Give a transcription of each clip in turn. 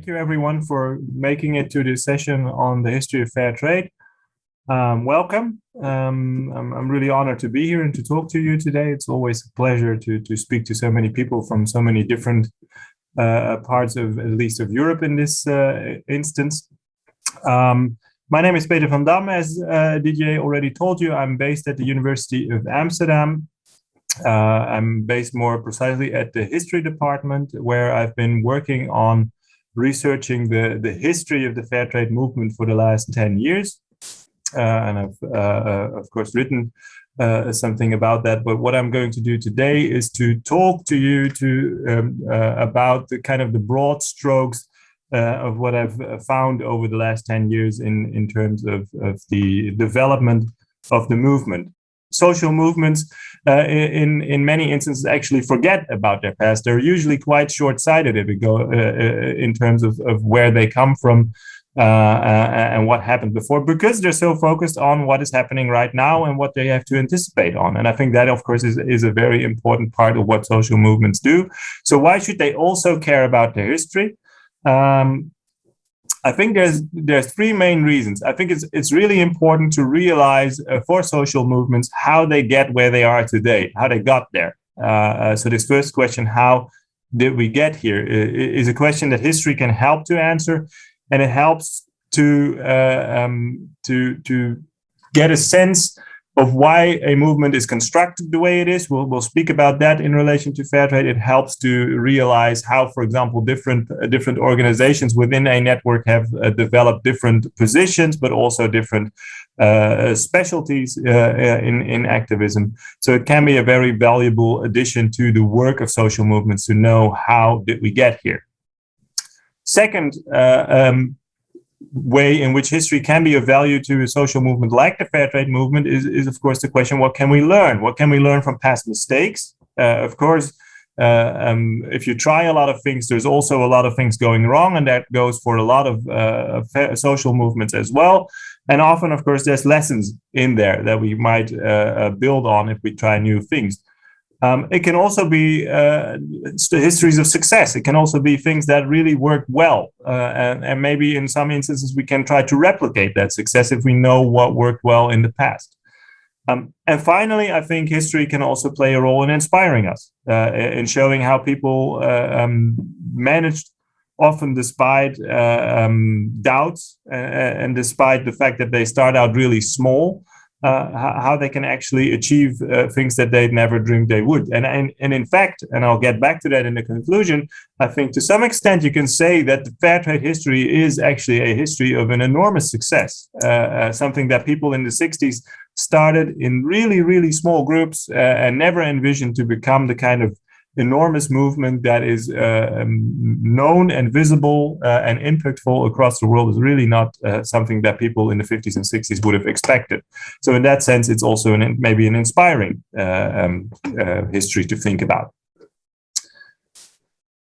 Thank you, everyone, for making it to this session on the history of fair trade. Welcome. I'm really honored to be here and to talk to you today. It's always a pleasure to speak to so many people from so many different parts of, at least of Europe in this instance. My name is Peter van Damme. As DJ already told you, I'm based at the University of Amsterdam. I'm based more precisely at the history department, where I've been working on researching the history of the fair trade movement for the last 10 years. And I've, of course, written something about that. But what I'm going to do today is to talk to you about the kind of the broad strokes of what I've found over the last 10 years in terms of the development of the movement. Social movements, in many instances, actually forget about their past. They're usually quite short-sighted if we go in terms of where they come from and what happened before, because they're so focused on what is happening right now and what they have to anticipate on. And I think that, of course, is a very important part of what social movements do. So why should they also care about their history? I think there's three main reasons. I think it's really important to realize for social movements how they get where they are today, how they got there. So this first question, how did we get here, is a question that history can help to answer, and it helps to get a sense of why a movement is constructed the way it is. We'll speak about that in relation to fair trade. It helps to realize how, for example, different organizations within a network have developed different positions, but also different specialties in activism. So it can be a very valuable addition to the work of social movements to know how did we get here. Second, way in which history can be of value to a social movement like the fair trade movement is of course the question, what can we learn? What can we learn from past mistakes? Of course, if you try a lot of things, there's also a lot of things going wrong, and that goes for a lot of social movements as well. And often, of course, there's lessons in there that we might build on if we try new things. It can also be histories of success. It can also be things that really work well. And maybe in some instances, we can try to replicate that success if we know what worked well in the past. And finally, I think history can also play a role in inspiring us, in showing how people managed, often despite doubts and despite the fact that they start out really small, how they can actually achieve things that they'd never dreamed they would. And in fact, and I'll get back to that in the conclusion, I think to some extent you can say that the fair trade history is actually a history of an enormous success, something that people in the 60s started in really, really small groups and never envisioned to become the kind of enormous movement that is known and visible and impactful across the world. Is really not something that people in the 50s and 60s would have expected. So in that sense, it's also maybe an inspiring history to think about.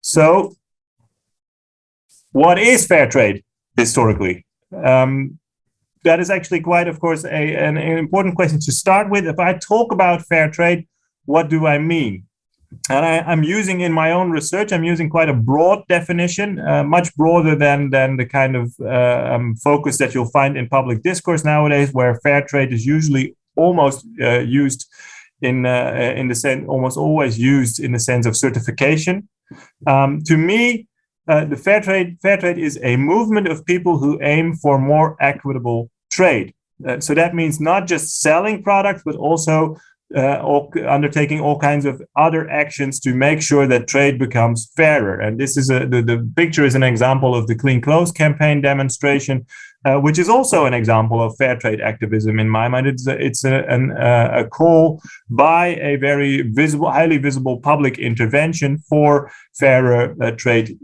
So what is fair trade historically? That is actually quite, of course, an important question to start with. If I talk about fair trade, what do I mean? And I'm using in my own research, I'm using quite a broad definition, much broader than the kind of focus that you'll find in public discourse nowadays, where fair trade is usually almost used in the sense, almost always used in the sense of certification. To me, the fair trade is a movement of people who aim for more equitable trade. So that means not just selling products, but also undertaking all kinds of other actions to make sure that trade becomes fairer. And this is the picture is an example of the Clean Clothes campaign demonstration, which is also an example of fair trade activism in my mind. It's a call by a very visible, highly visible public intervention for fairer trade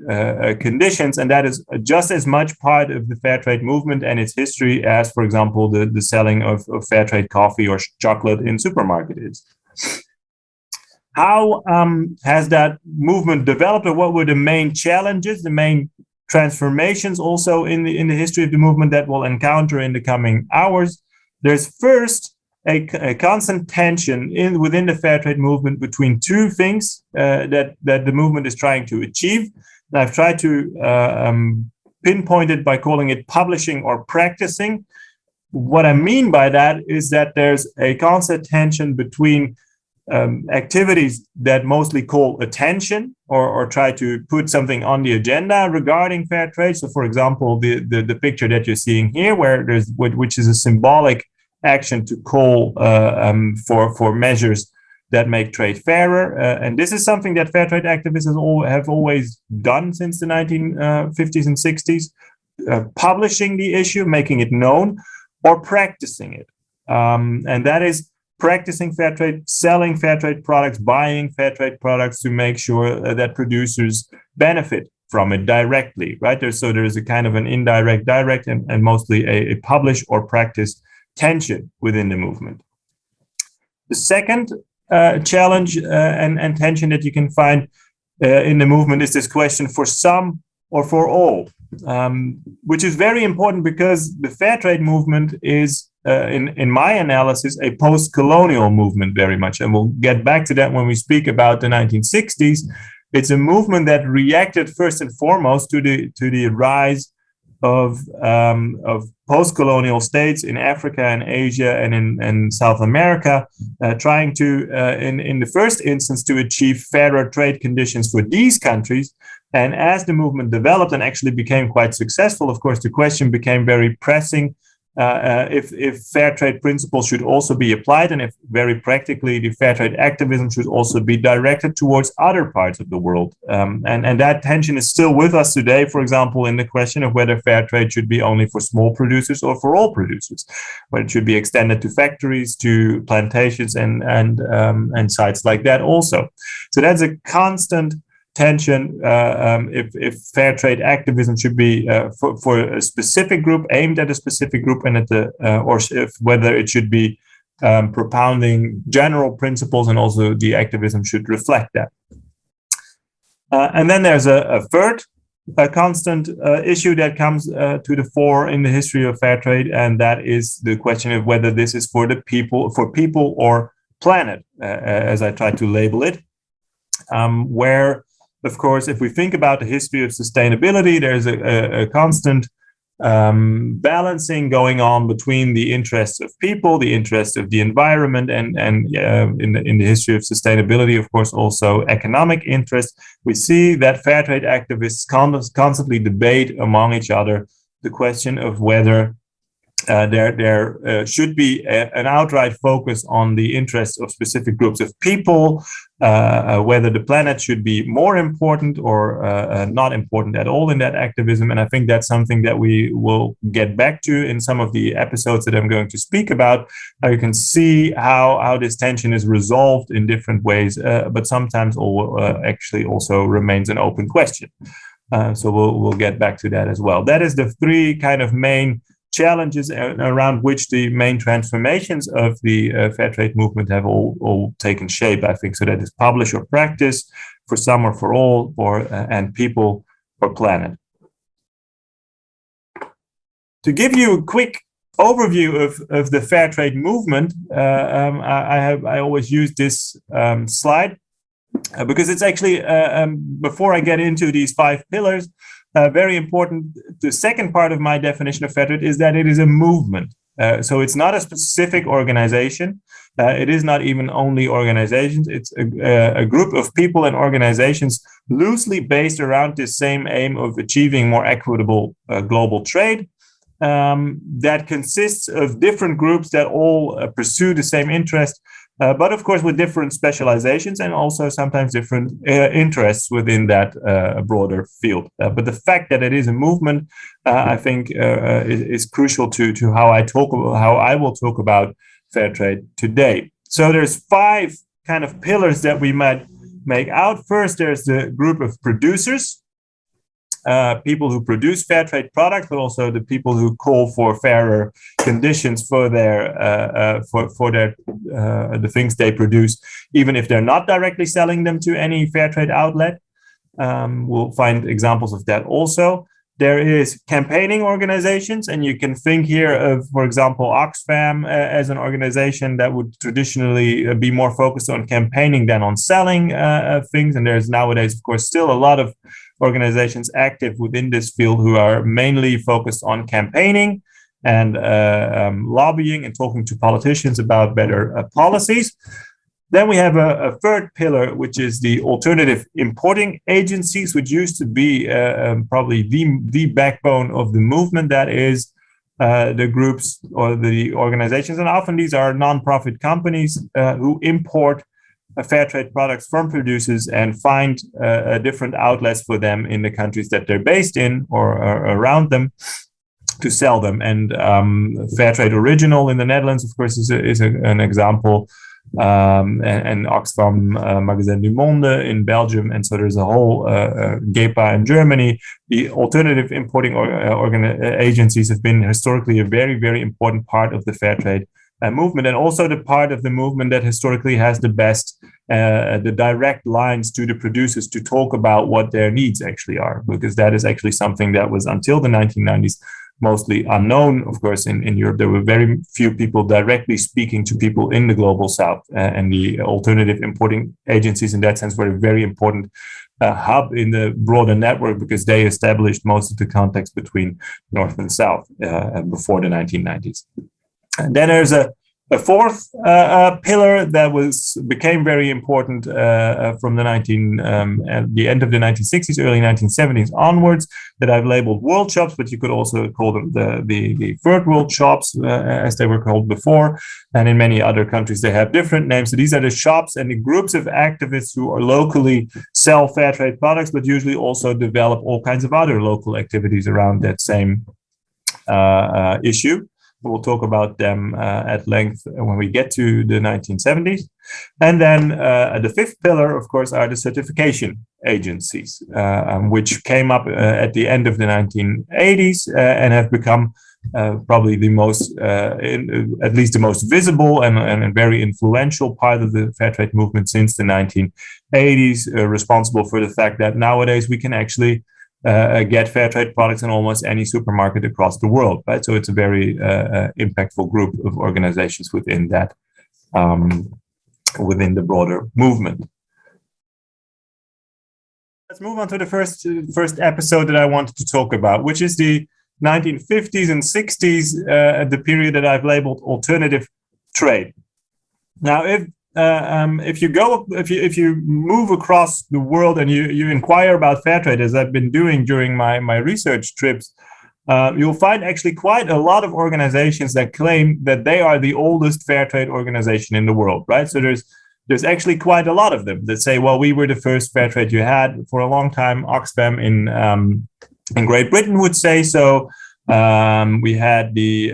conditions, and that is just as much part of the fair trade movement and its history as, for example, the selling of fair trade coffee or chocolate in supermarket is. How has that movement developed, or what were the main challenges, the main transformations also in the history of the movement that we'll encounter in the coming hours? There's first a constant tension within the fair trade movement between two things that the movement is trying to achieve. And I've tried to pinpoint it by calling it publishing or practicing. What I mean by that is that there's a constant tension between activities that mostly call attention or try to put something on the agenda regarding fair trade. So, for example, the picture that you're seeing here, which is a symbolic action to call for measures that make trade fairer. And this is something that fair trade activists have always done since the 1950s and 60s, publishing the issue, making it known, or practicing it. And that is practicing fair trade, selling fair trade products, buying fair trade products to make sure that producers benefit from it directly, right? So there is a kind of an indirect, direct, and mostly a publish or practice tension within the movement. The second challenge and tension that you can find in the movement is this question for some or for all, which is very important because the fair trade movement is, in my analysis, a post-colonial movement very much. And we'll get back to that when we speak about the 1960s. It's a movement that reacted first and foremost to the rise of post-colonial states in Africa and Asia and in South America, trying to, in the first instance, to achieve fairer trade conditions for these countries. And as the movement developed and actually became quite successful, of course, the question became very pressing if fair trade principles should also be applied, and if very practically the fair trade activism should also be directed towards other parts of the world. And that tension is still with us today, for example, in the question of whether fair trade should be only for small producers or for all producers, whether it should be extended to factories, to plantations, and sites like that also. So that's a constant tension if fair trade activism should be for a specific group, aimed at a specific group, and whether it should be propounding general principles, and also the activism should reflect that. And then there's a third constant issue that comes to the fore in the history of fair trade, and that is the question of whether this is for people or planet, as I try to label it, where, of course, if we think about the history of sustainability, there's a constant balancing going on between the interests of people, the interests of the environment, and in the history of sustainability, of course, also economic interests. We see that fair trade activists constantly debate among each other the question of whether there should be an outright focus on the interests of specific groups of people, whether the planet should be more important or not important at all in that activism. And I think that's something that we will get back to in some of the episodes that I'm going to speak about. You can see how this tension is resolved in different ways, but sometimes actually also remains an open question. So we'll get back to that as well. That is the three kind of main challenges around which the main transformations of the fair trade movement have all taken shape, I think. So that is publish or practice, for some or for all, and people or planet. To give you a quick overview of the fair trade movement, I always use this slide because it's actually, before I get into these 5 pillars, very important. The second part of my definition of fair trade is that it is a movement. So it's not a specific organization. It is not even only organizations. It's a group of people and organizations loosely based around this same aim of achieving more equitable global trade, that consists of different groups that all pursue the same interest, but of course with different specializations and also sometimes different interests within that broader field. But the fact that it is a movement, I think, is crucial to how I will talk about fair trade today. So there's 5 kind of pillars that we might make out. First, there's the group of producers, people who produce fair trade products, but also the people who call for fairer conditions for the things they produce, even if they're not directly selling them to any fair trade outlet. We'll find examples of that also. There is campaigning organizations, and you can think here of, for example, Oxfam as an organization that would traditionally be more focused on campaigning than on selling things. And there's nowadays, of course, still a lot of organizations active within this field who are mainly focused on campaigning and lobbying and talking to politicians about better policies. Then we have a third pillar, which is the alternative importing agencies, which used to be probably the backbone of the movement. That is the groups or the organizations, and often these are nonprofit companies who import fair trade products from producers and find different outlets for them in the countries that they're based in or around them to sell them. And Fairtrade Original in the Netherlands, of course, is an example. And Oxfam Magazine du Monde in Belgium, and so there's a whole GEPA in Germany. The alternative importing agencies have been historically a very, very important part of the fair trade movement, and also the part of the movement that historically has the best, the direct lines to the producers to talk about what their needs actually are, because that is actually something that was until the 1990s mostly unknown. Of course, in Europe, there were very few people directly speaking to people in the global south, and the alternative importing agencies in that sense were a very important hub in the broader network, because they established most of the context between North and South before the 1990s. And then there's a fourth pillar that became very important from the end of the 1960s, early 1970s onwards, that I've labeled world shops, but you could also call them the third world shops, as they were called before. And in many other countries, they have different names. So these are the shops and the groups of activists who are locally sell fair trade products, but usually also develop all kinds of other local activities around that same issue. We'll talk about them at length when we get to the 1970s. And then the fifth pillar, of course, are the certification agencies, which came up at the end of the 1980s and have become probably the most, at least the most visible and very influential part of the fair trade movement since the 1980s, responsible for the fact that nowadays we can actually get fair trade products in almost any supermarket across the world, right? So it's a very impactful group of organizations within that, within the broader movement. Let's move on to the first episode that I wanted to talk about, which is the 1950s and 60s, the period that I've labeled alternative trade. Now, if you move across the world and you inquire about fair trade, as I've been doing during my research trips, you'll find actually quite a lot of organizations that claim that they are the oldest fair trade organization in the world, right? So there's actually quite a lot of them that say, well, we were the first fair trade you had for a long time. Oxfam in Great Britain would say so. We had the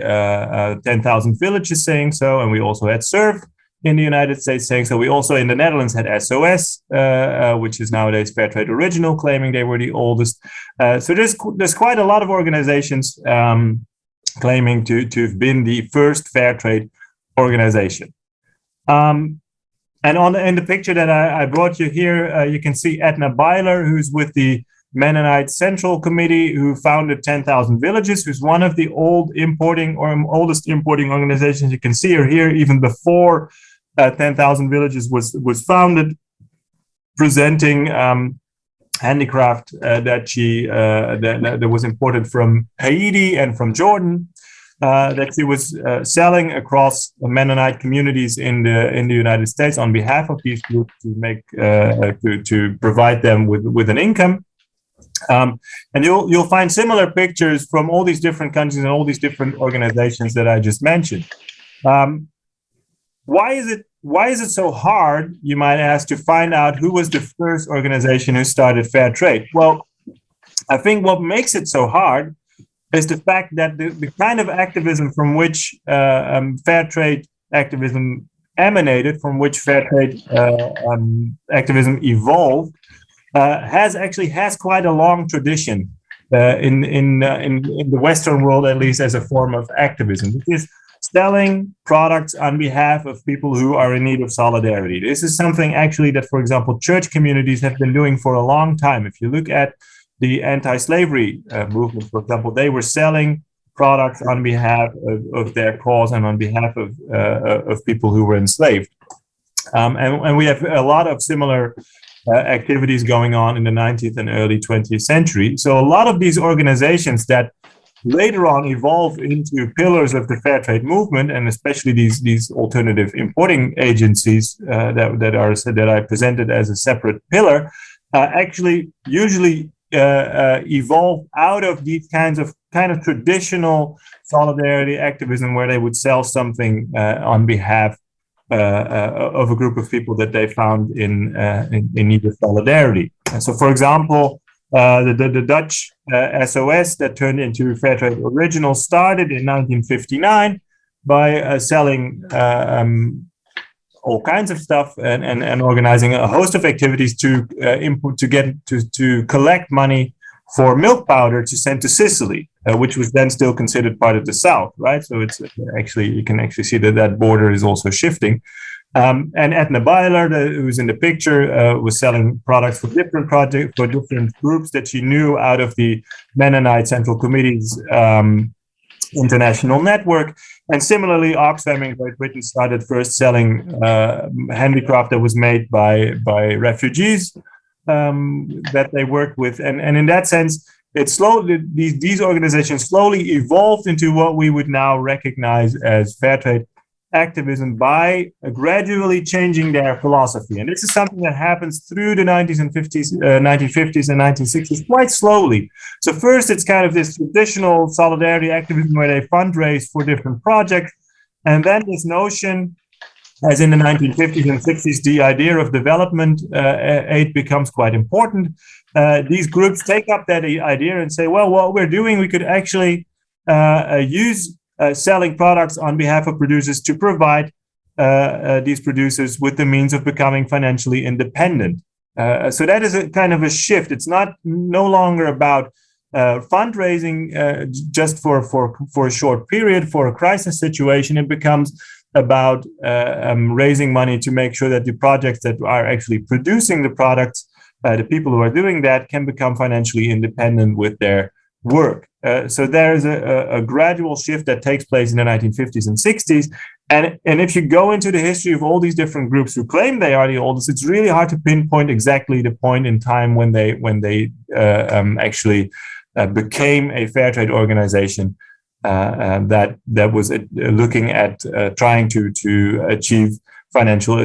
10,000 villages saying so, and we also had SURF in the United States saying so. We also in the Netherlands had SOS, which is nowadays Fairtrade Original, claiming they were the oldest. So there's quite a lot of organizations claiming to have been the first fair trade organization. And in the picture that I brought you here, you can see Edna Byler, who's with the Mennonite Central Committee, who founded 10,000 Villages, who's one of the oldest importing organizations. You can see her here even before 10,000 Villages was founded, presenting handicraft that was imported from Haiti and from Jordan, that she was selling across Mennonite communities in the United States on behalf of these groups to provide them with an income. And you'll find similar pictures from all these different countries and all these different organizations that I just mentioned. Why is it so hard, you might ask, to find out who was the first organization who started fair trade? Well, I think what makes it so hard is the fact that the kind of activism from which fair trade activism emanated, from which fair trade activism evolved, has quite a long tradition in the Western world, at least, as a form of activism. It is selling products on behalf of people who are in need of solidarity. This is something actually that, for example, church communities have been doing for a long time. If you look at the anti-slavery movement, for example, they were selling products on behalf of their cause and on behalf of people who were enslaved. And we have a lot of similar activities going on in the 19th and early 20th century. So a lot of these organizations that later on evolve into pillars of the fair trade movement, and especially these alternative importing agencies that I presented as a separate pillar, actually usually evolve out of these kind of traditional solidarity activism, where they would sell something on behalf of a group of people that they found in need of solidarity. And so, for example, the Dutch SOS that turned into Fairtrade Original started in 1959 by selling all kinds of stuff and organizing a host of activities to collect money for milk powder to send to Sicily, which was then still considered part of the South, right? So it's actually, you can actually see that border is also shifting. And Edna Byler, who's in the picture, was selling products for different projects, for different groups that she knew out of the Mennonite Central Committee's international network. And similarly, Oxfam in Great Britain started first selling handicraft that was made by refugees that they worked with. And in that sense, it slowly, these organizations slowly evolved into what we would now recognize as fair trade activism by gradually changing their philosophy. And this is something that happens through the 1950s and 1960s quite slowly. So first, it's kind of this traditional solidarity activism where they fundraise for different projects. And then this notion, as in the 1950s and 60s, the idea of development aid becomes quite important. These groups take up that idea and say, well, what we're doing, we could actually use selling products on behalf of producers to provide these producers with the means of becoming financially independent. So that is a kind of a shift. It's no longer about fundraising just for a short period, for a crisis situation. It becomes about raising money to make sure that the projects that are actually producing the products, the people who are doing that, can become financially independent with their work. So there is a gradual shift that takes place in the 1950s and 60s. And if you go into the history of all these different groups who claim they are the oldest, it's really hard to pinpoint exactly the point in time when they actually became a fair trade organization that was looking at trying to achieve financial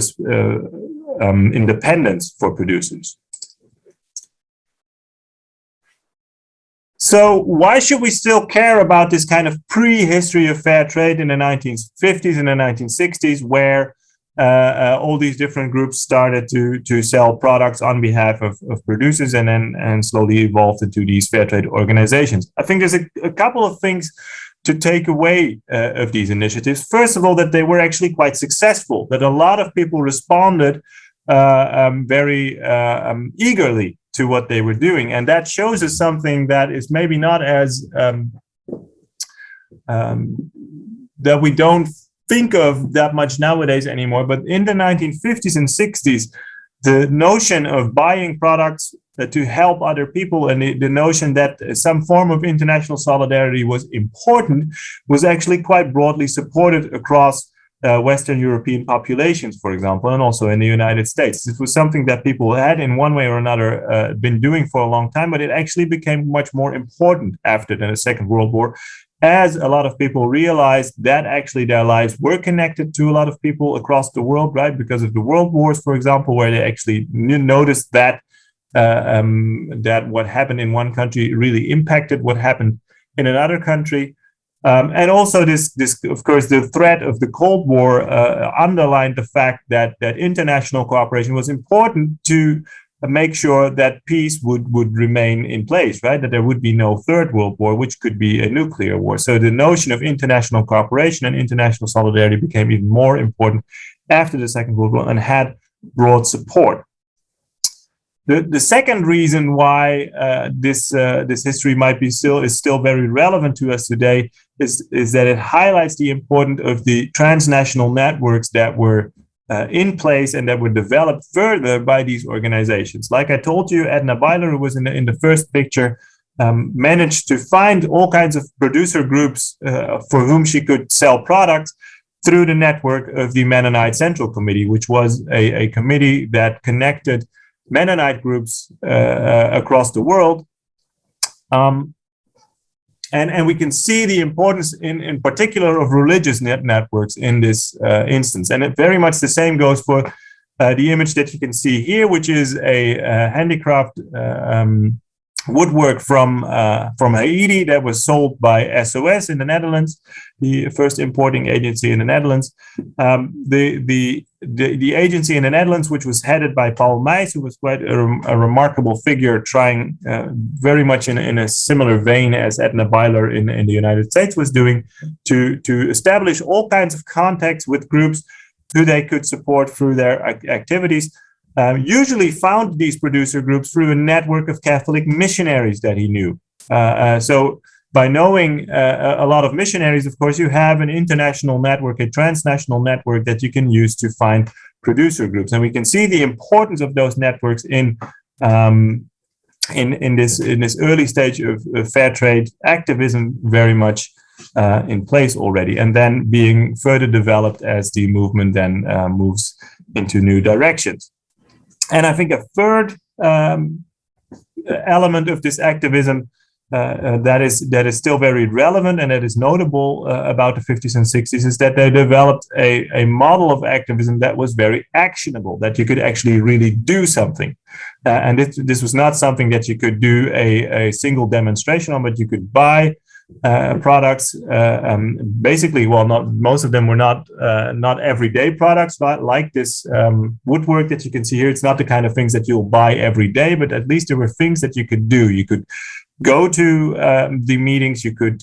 independence for producers. So why should we still care about this kind of pre-history of fair trade in the 1950s and the 1960s, where all these different groups started to sell products on behalf of producers and slowly evolved into these fair trade organizations? I think there's a couple of things to take away of these initiatives. First of all, that they were actually quite successful, that a lot of people responded very eagerly to what they were doing. And that shows us something that is maybe not as, that we don't think of that much nowadays anymore. But in the 1950s and 60s, the notion of buying products to help other people and the notion that some form of international solidarity was important was actually quite broadly supported across Western European populations, for example, and also in the United States. This was something that people had in one way or another been doing for a long time, but it actually became much more important after the Second World War, as a lot of people realized that actually their lives were connected to a lot of people across the world, right? Because of the world wars, for example, where they actually noticed that that what happened in one country really impacted what happened in another country. And also this, of course, the threat of the Cold War underlined the fact that international cooperation was important to make sure that peace would remain in place, right? That there would be no third world war, which could be a nuclear war. So the notion of international cooperation and international solidarity became even more important after the Second World War and had broad support. The second reason why this history might be still very relevant to us today is that it highlights the importance of the transnational networks that were in place and that were developed further by these organizations. Like I told you, Edna Byler, who was in the first picture, managed to find all kinds of producer groups for whom she could sell products through the network of the Mennonite Central Committee, which was a committee that connected Mennonite groups across the world. And we can see the importance in particular of religious networks in this instance. And it very much the same goes for the image that you can see here, which is a handicraft woodwork from Haiti that was sold by SOS in the Netherlands, the first importing agency in the Netherlands. The agency in the Netherlands, which was headed by Paul Meijs, who was quite a remarkable figure, trying very much in a similar vein as Edna Byler in the United States was doing, to establish all kinds of contacts with groups who they could support through their activities. Usually found these producer groups through a network of Catholic missionaries that he knew. So by knowing a lot of missionaries, of course, you have an international network, a transnational network that you can use to find producer groups. And we can see the importance of those networks in this early stage of fair trade activism very much in place already, and then being further developed as the movement then moves into new directions. And I think a third element of this activism that is still very relevant and that is notable about the 50s and 60s is that they developed a model of activism that was very actionable, that you could actually really do something. And this was not something that you could do a single demonstration on, but you could buy products. Basically, well, not most of them were not everyday products, but like this woodwork that you can see here. It's not the kind of things that you'll buy every day, but at least there were things that you could do. You could go to the meetings. You could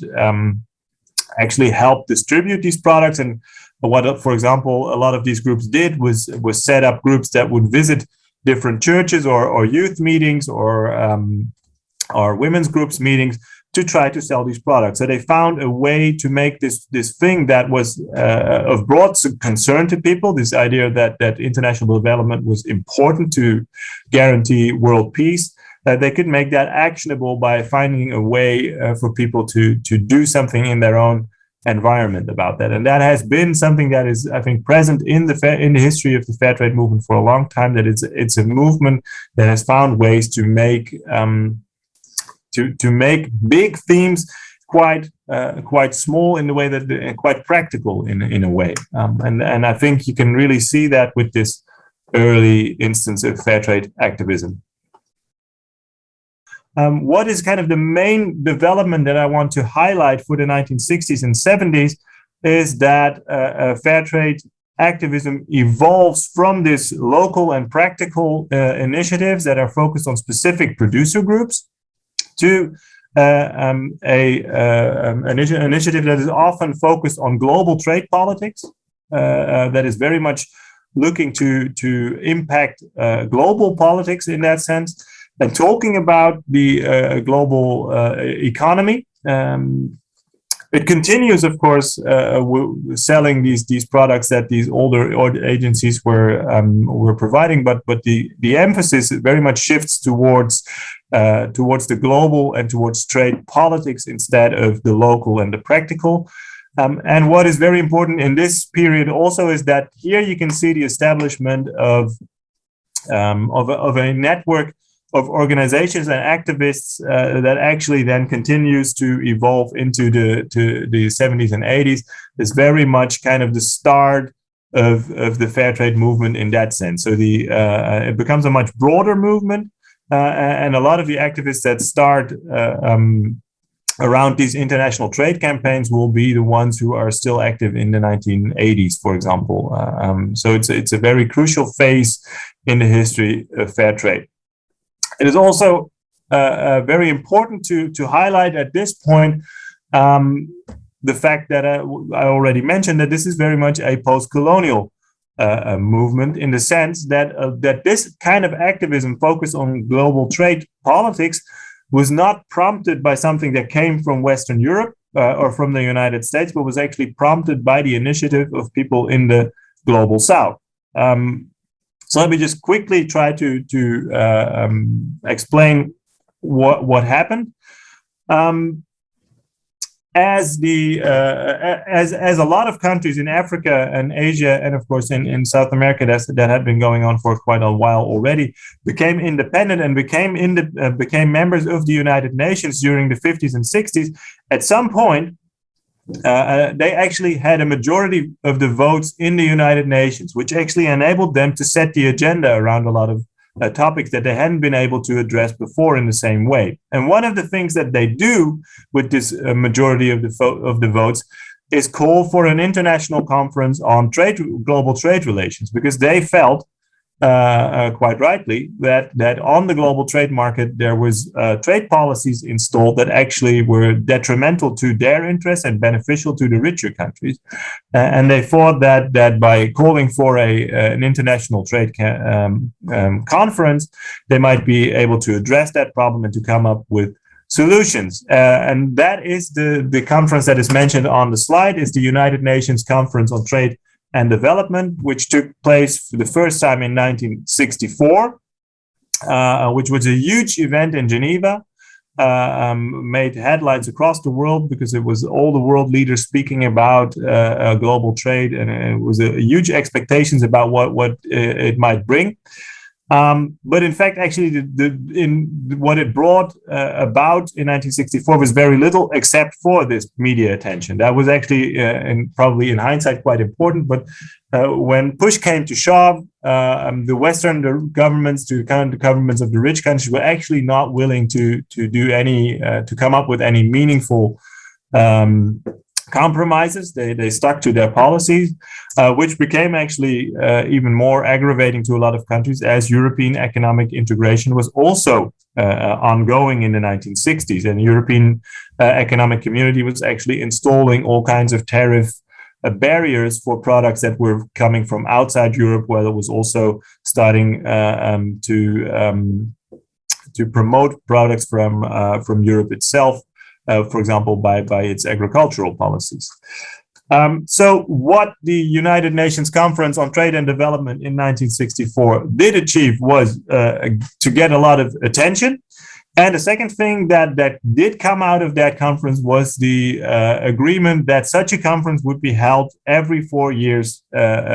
actually help distribute these products. And what, for example, a lot of these groups did was set up groups that would visit different churches or youth meetings or women's groups meetings to try to sell these products. So they found a way to make this thing that was of broad concern to people, this idea that international development was important to guarantee world peace, that they could make that actionable by finding a way for people to do something in their own environment about that. And that has been something that is, I think, present in the history of the fair trade movement for a long time, that it's a movement that has found ways to make to make big themes quite small in the way that quite practical in a way, and I think you can really see that with this early instance of fair trade activism. What is kind of the main development that I want to highlight for the 1960s and 70s is that fair trade activism evolves from this local and practical initiatives that are focused on specific producer groups to an initiative that is often focused on global trade politics, that is very much looking to impact global politics in that sense, and talking about the global economy. It continues, of course, selling these products that these older agencies were providing, but the emphasis very much shifts towards the global and towards trade politics instead of the local and the practical. And what is very important in this period also is that here you can see the establishment of a network of organizations and activists that actually then continues to evolve into the 70s and 80s. Is very much kind of the start of the fair trade movement in that sense. So it becomes a much broader movement, and a lot of the activists that start around these international trade campaigns will be the ones who are still active in the 1980s, for example. So it's a very crucial phase in the history of fair trade. It is also very important to highlight at this point the fact that I already mentioned that this is very much a post-colonial movement, in the sense that this kind of activism focused on global trade politics was not prompted by something that came from Western Europe or from the United States, but was actually prompted by the initiative of people in the global South. So let me just quickly try to explain what happened. as a lot of countries in Africa and Asia, and of course in South America, that had been going on for quite a while already, became independent and became members of the United Nations during the 50s and 60s. At some point, they actually had a majority of the votes in the United Nations, which actually enabled them to set the agenda around a lot of topics that they hadn't been able to address before in the same way. And one of the things that they do with this majority of the votes is call for an international conference on global trade relations, because they felt quite rightly that on the global trade market there was trade policies installed that actually were detrimental to their interests and beneficial to the richer countries, and they thought that by calling for an international trade conference, they might be able to address that problem and to come up with solutions. And that is the conference that is mentioned on the slide, is the United Nations Conference on Trade and Development, which took place for the first time in 1964, which was a huge event in Geneva, made headlines across the world because it was all the world leaders speaking about global trade, and it was a huge expectations about what it might bring. But in fact, actually, what it brought about in 1964 was very little, except for this media attention. That was actually, and probably in hindsight, quite important. But when push came to shove, the Western governments, the governments of the rich countries, were actually not willing to do any, to come up with any meaningful compromises. They stuck to their policies, which became actually even more aggravating to a lot of countries, as European economic integration was also ongoing in the 1960s, and the European economic community was actually installing all kinds of tariff barriers for products that were coming from outside Europe, where it was also starting to promote products from Europe itself. For example, by its agricultural policies. So what the United Nations Conference on Trade and Development in 1964 did achieve was to get a lot of attention. And the second thing that did come out of that conference was the agreement that such a conference would be held every 4 years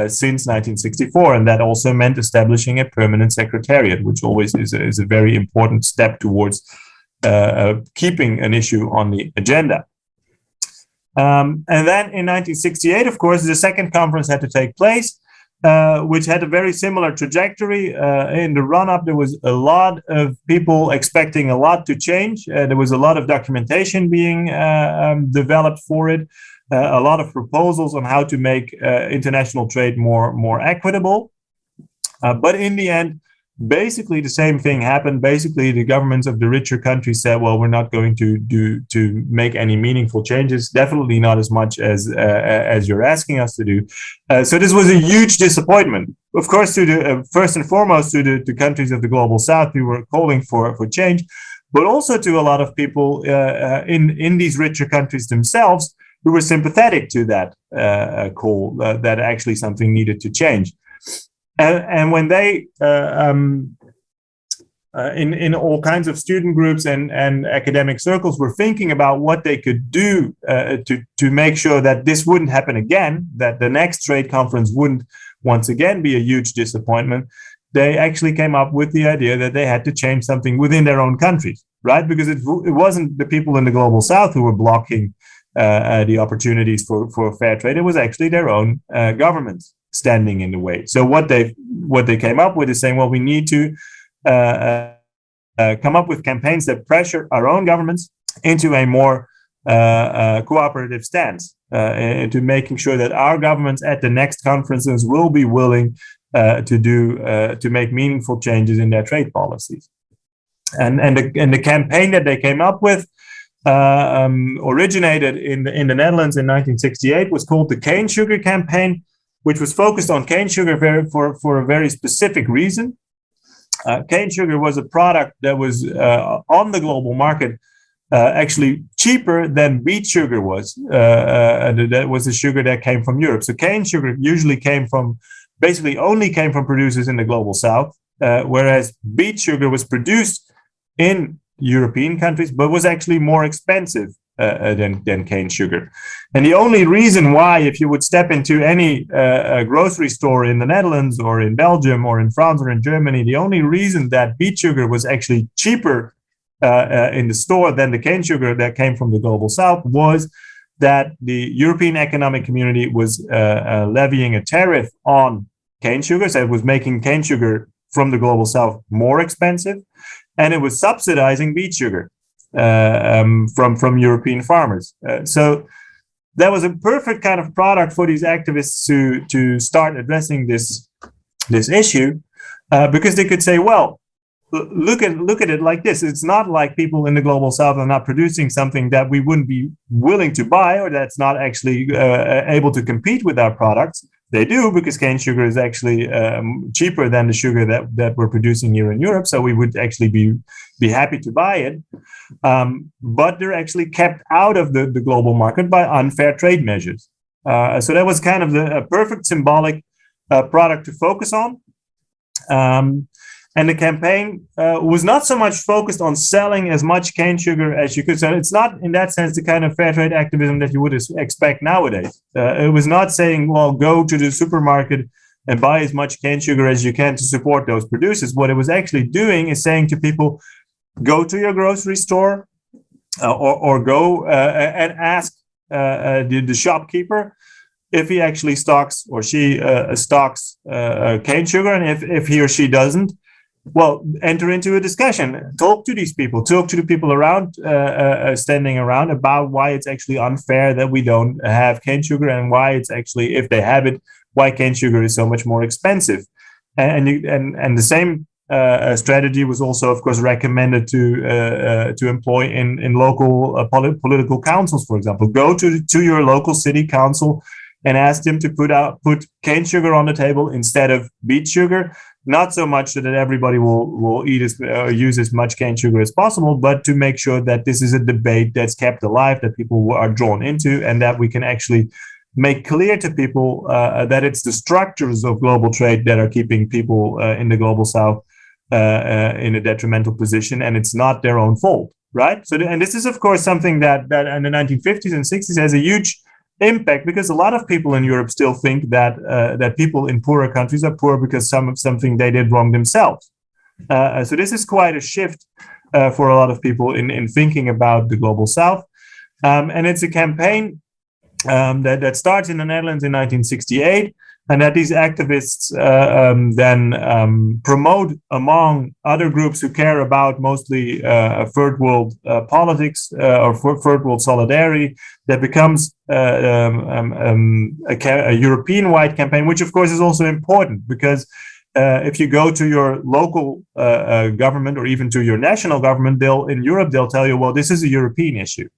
since 1964. And that also meant establishing a permanent secretariat, which always is a very important step towards keeping an issue on the agenda. And then in 1968, of course, the second conference had to take place, which had a very similar trajectory. In the run-up, there was a lot of people expecting a lot to change. There was a lot of documentation being developed for it, a lot of proposals on how to make international trade more equitable. But in the end, basically the same thing happened. Basically, the governments of the richer countries said, well, we're not going to make any meaningful changes, definitely not as much as you're asking us to do. So this was a huge disappointment, of course, to the first and foremost to the countries of the global south who were calling for change, but also to a lot of people in these richer countries themselves who were sympathetic to that call, that actually something needed to change. And when they, in all kinds of student groups and academic circles, were thinking about what they could do to make sure that this wouldn't happen again, that the next trade conference wouldn't once again be a huge disappointment, they actually came up with the idea that they had to change something within their own countries, right? Because it wasn't the people in the global south who were blocking the opportunities for fair trade. It was actually their own governments standing in the way. So what they came up with is saying, well, we need to come up with campaigns that pressure our own governments into a more cooperative stance, into making sure that our governments at the next conferences will be willing to make meaningful changes in their trade policies. And the campaign that they came up with originated in the Netherlands in 1968, was called the cane sugar campaign, which was focused on cane sugar for a very specific reason. Cane sugar was a product that was on the global market actually cheaper than beet sugar was. That was the sugar that came from Europe. So cane sugar usually only came from producers in the global south, whereas beet sugar was produced in European countries, but was actually more expensive than cane sugar. And the only reason why, if you would step into any grocery store in the Netherlands or in Belgium or in France or in Germany, the only reason that beet sugar was actually cheaper in the store than the cane sugar that came from the global south was that the European Economic Community was levying a tariff on cane sugar. So it was making cane sugar from the global south more expensive, and it was subsidizing beet sugar from European farmers. So that was a perfect kind of product for these activists to start addressing this issue, because they could say, well, look at it like this. It's not like people in the global south are not producing something that we wouldn't be willing to buy, or that's not actually able to compete with our products. They do, because cane sugar is actually cheaper than the sugar that we're producing here in Europe. So we would actually be happy to buy it. But they're actually kept out of the global market by unfair trade measures. So that was kind of a perfect symbolic product to focus on. And the campaign was not so much focused on selling as much cane sugar as you could. So it's not, in that sense, the kind of fair trade activism that you would expect nowadays. It was not saying, well, go to the supermarket and buy as much cane sugar as you can to support those producers. What it was actually doing is saying to people, go to your grocery store or go and ask the shopkeeper if he actually stocks or she stocks cane sugar. And if he or she doesn't, well, enter into a discussion, talk to these people, talk to the people around, standing around, about why it's actually unfair that we don't have cane sugar, and why it's actually, if they have it, why cane sugar is so much more expensive. And the same strategy was also, of course, recommended to employ in local political councils, for example. Go to your local city council and ask them to put cane sugar on the table instead of beet sugar. Not so much so that everybody will use as much cane sugar as possible, but to make sure that this is a debate that's kept alive, that people are drawn into, and that we can actually make clear to people that it's the structures of global trade that are keeping people in the global south in a detrimental position, and it's not their own fault, right? So, and this is, of course, something that in the 1950s and 60s has a huge impact, because a lot of people in Europe still think that people in poorer countries are poor because something they did wrong themselves. So this is quite a shift for a lot of people in thinking about the global south. And it's a campaign that starts in the Netherlands in 1968, and that these activists then promote among other groups who care about mostly third world politics or third world solidarity. That becomes a European-wide campaign, which of course is also important, because if you go to your local government or even to your national government, they'll tell you, well, this is a European issue.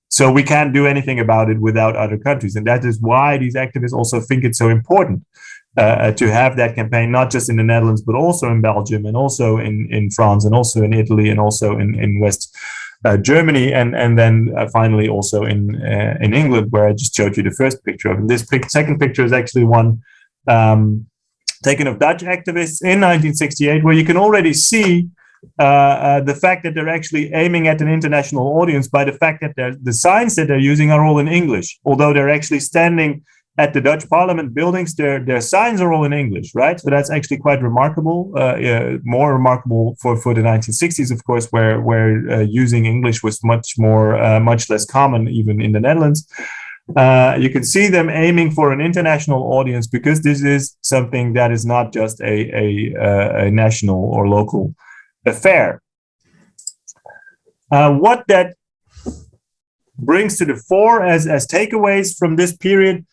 So we can't do anything about it without other countries. And that is why these activists also think it's so important to have that campaign, not just in the Netherlands, but also in Belgium, and also in France, and also in Italy, and also in West Germany, and then finally also in England, where I just showed you the first picture of. And this second picture is actually one taken of Dutch activists in 1968, where you can already see the fact that they're actually aiming at an international audience by the fact that the signs that they're using are all in English. Although they're actually standing at the Dutch Parliament buildings, their signs are all in English, right? So that's actually quite remarkable. More remarkable for the 1960s, of course, where using English was much less common, even in the Netherlands. You can see them aiming for an international audience, because this is something that is not just a national or local affair. What that brings to the fore as takeaways from this period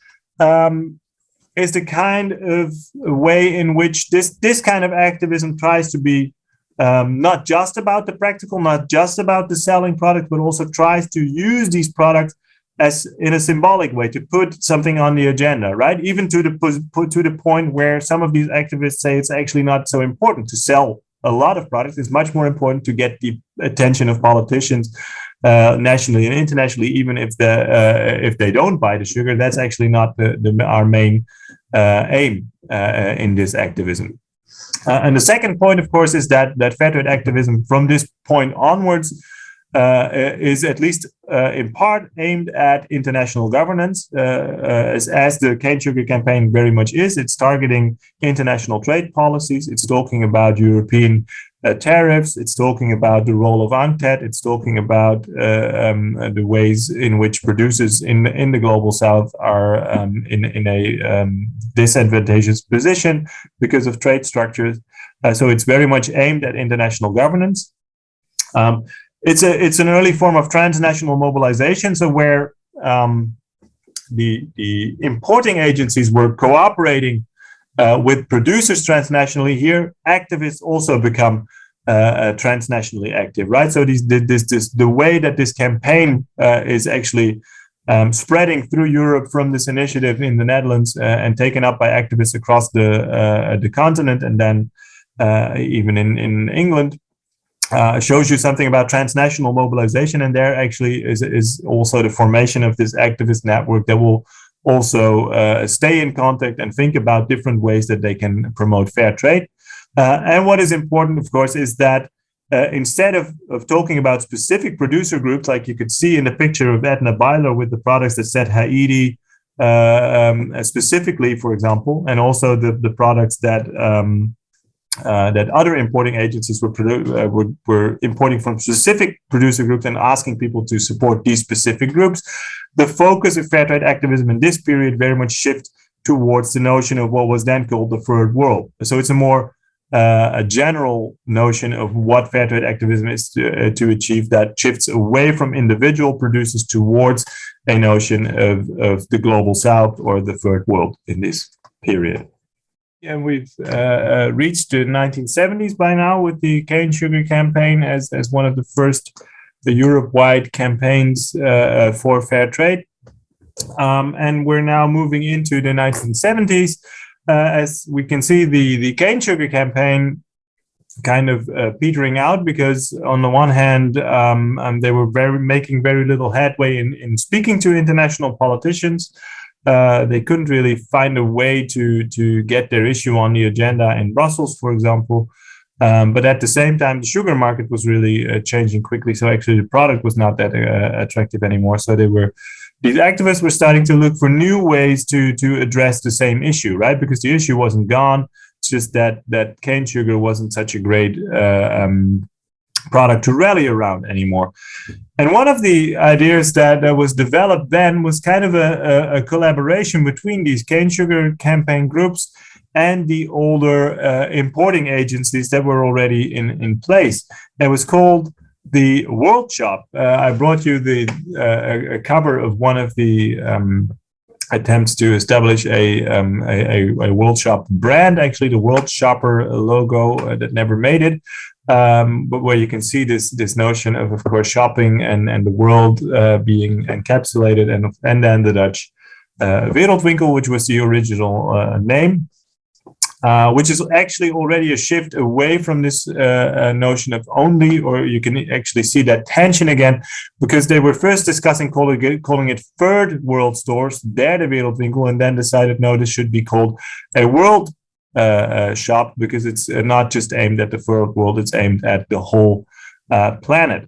is the kind of way in which this kind of activism tries to be not just about the practical, not just about the selling product, but also tries to use these products as in a symbolic way, to put something on the agenda, right? Even to the point where some of these activists say it's actually not so important to sell a lot of products. It's much more important to get the attention of politicians nationally and internationally, even if they don't buy the sugar. That's actually not our main aim in this activism. And the second point, of course, is that fair trade activism from this point onwards is at least in part aimed at international governance, as the cane sugar campaign very much is. It's targeting international trade policies. It's talking about European tariffs. It's talking about the role of UNCTAD. It's talking about the ways in which producers in the global south are in a disadvantageous position because of trade structures. So it's very much aimed at international governance. It's an early form of transnational mobilization, so where the importing agencies were cooperating with producers transnationally. Here, activists also become transnationally active, right? So the way that this campaign is actually spreading through Europe from this initiative in the Netherlands and taken up by activists across the continent, and then even in England. Shows you something about transnational mobilization, and there actually is also the formation of this activist network that will also stay in contact and think about different ways that they can promote fair trade. And what is important, of course, is that instead of talking about specific producer groups, like you could see in the picture of Edna Byler with the products that said Haiti specifically, for example, and also the products that that other importing agencies were importing from specific producer groups and asking people to support these specific groups. The focus of fair trade activism in this period very much shifts towards the notion of what was then called the third world. So it's a more a general notion of what fair trade activism is to achieve, that shifts away from individual producers towards a notion of the global south or the third world in this period. And we've reached the 1970s by now with the cane sugar campaign as one of the first Europe-wide campaigns for fair trade. And we're now moving into the 1970s. As we can see, the cane sugar campaign kind of petering out, because on the one hand, they were making very little headway in speaking to international politicians. They couldn't really find a way to get their issue on the agenda in Brussels, for example. But at the same time, the sugar market was really changing quickly. So actually the product was not that attractive anymore. So these activists were starting to look for new ways to address the same issue, right? Because the issue wasn't gone. It's just that cane sugar wasn't such a great product to rally around anymore. And one of the ideas that was developed then was kind of a collaboration between these cane sugar campaign groups and the older importing agencies that were already in place. It was called the World Shop. I brought you a cover of one of the attempts to establish a World Shop brand, actually the World Shopper logo that never made it. But where you can see this notion of course, shopping and the world being encapsulated, and then the Dutch Wereldwinkel, which was the original name, which is actually already a shift away from this notion of only, or you can actually see that tension again, because they were first discussing calling it third world stores, derde Wereldwinkel, and then decided, no, this should be called a world shop, because it's not just aimed at the third world, it's aimed at the whole planet.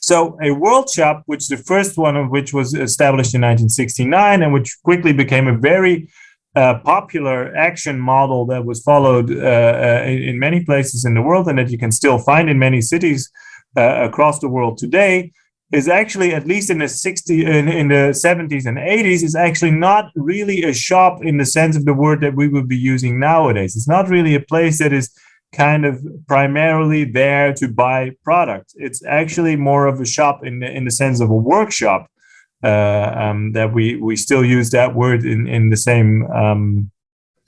So a world shop, which the first one of which was established in 1969, and which quickly became a very popular action model that was followed in many places in the world, and that you can still find in many cities across the world today, is actually, at least in the 70s and 80s, is actually not really a shop in the sense of the word that we would be using nowadays. It's not really a place that is kind of primarily there to buy products. It's actually more of a shop in the sense of a workshop. That we still use that word in the same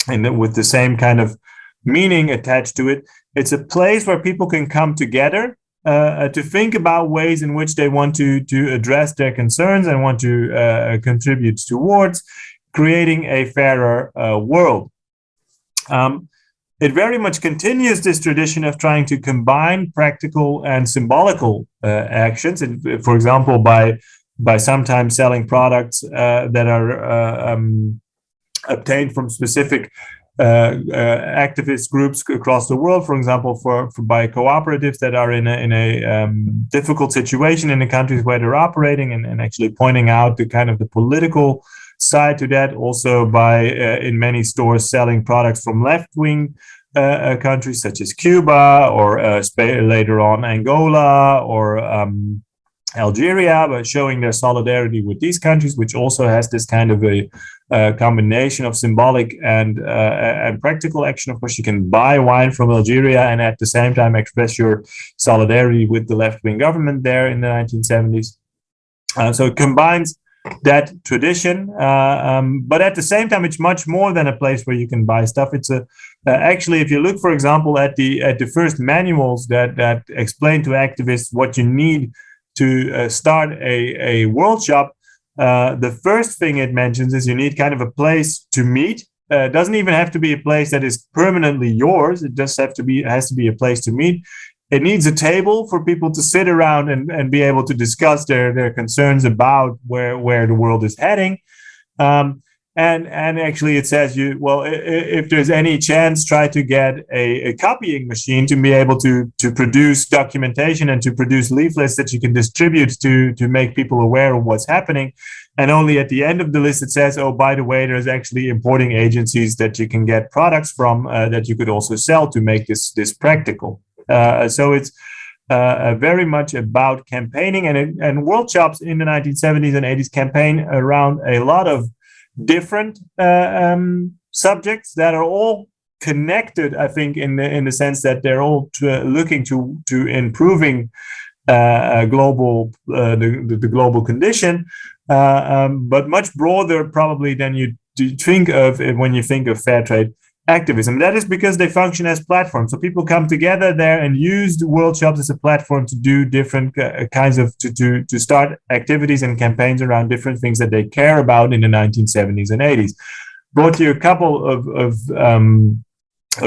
with the same kind of meaning attached to it. It's a place where people can come together to think about ways in which they want to address their concerns and want to contribute towards creating a fairer world. It very much continues this tradition of trying to combine practical and symbolical actions, and, for example, by sometimes selling products that are obtained from specific activist groups across the world, for example, by cooperatives that are in a difficult situation in the countries where they're operating, and actually pointing out the kind of the political side to that. Also by in many stores selling products from left-wing countries such as Cuba, or later on Angola, or Algeria, but showing their solidarity with these countries, which also has this kind of a combination of symbolic and practical action. Of course, you can buy wine from Algeria and at the same time express your solidarity with the left-wing government there in the 1970s. So it combines that tradition, but at the same time, it's much more than a place where you can buy stuff. It's actually, if you look, for example, at the first manuals that explain to activists what you need to start a world shop, the first thing it mentions is you need kind of a place to meet. It doesn't even have to be a place that is permanently yours. It just has to be a place to meet. It needs a table for people to sit around and be able to discuss their concerns about where the world is heading. And actually, it says if there's any chance, try to get a copying machine to be able to produce documentation and to produce leaflets that you can distribute to make people aware of what's happening. And only at the end of the list, it says, oh, by the way, there's actually importing agencies that you can get products from that you could also sell to make this practical. So it's very much about campaigning, and world shops in the 1970s and 80s campaign around a lot of different subjects that are all connected, I think, in the sense that they're all looking to improving global the global condition, but much broader probably than you think of when you think of fair trade activism. That is because they function as platforms. So people come together there and use the world shops as a platform to do different kinds of, to start activities and campaigns around different things that they care about in the 1970s and 80s. Brought you a couple of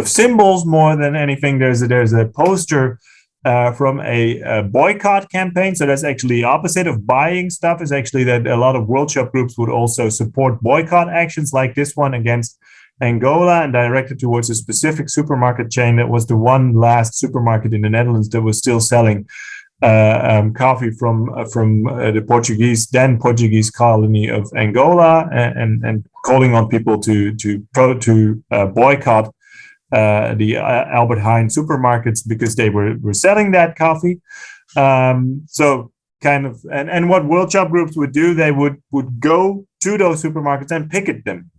symbols more than anything. There's a poster from a boycott campaign. So that's actually opposite of buying stuff, is actually that a lot of world shop groups would also support boycott actions like this one against Angola, and directed towards a specific supermarket chain that was the one last supermarket in the Netherlands that was still selling coffee from the Portuguese colony of Angola, and calling on people to boycott the Albert Heijn supermarkets because they were selling that coffee. So kind of, and what world shop groups would do, they would go to those supermarkets and picket them.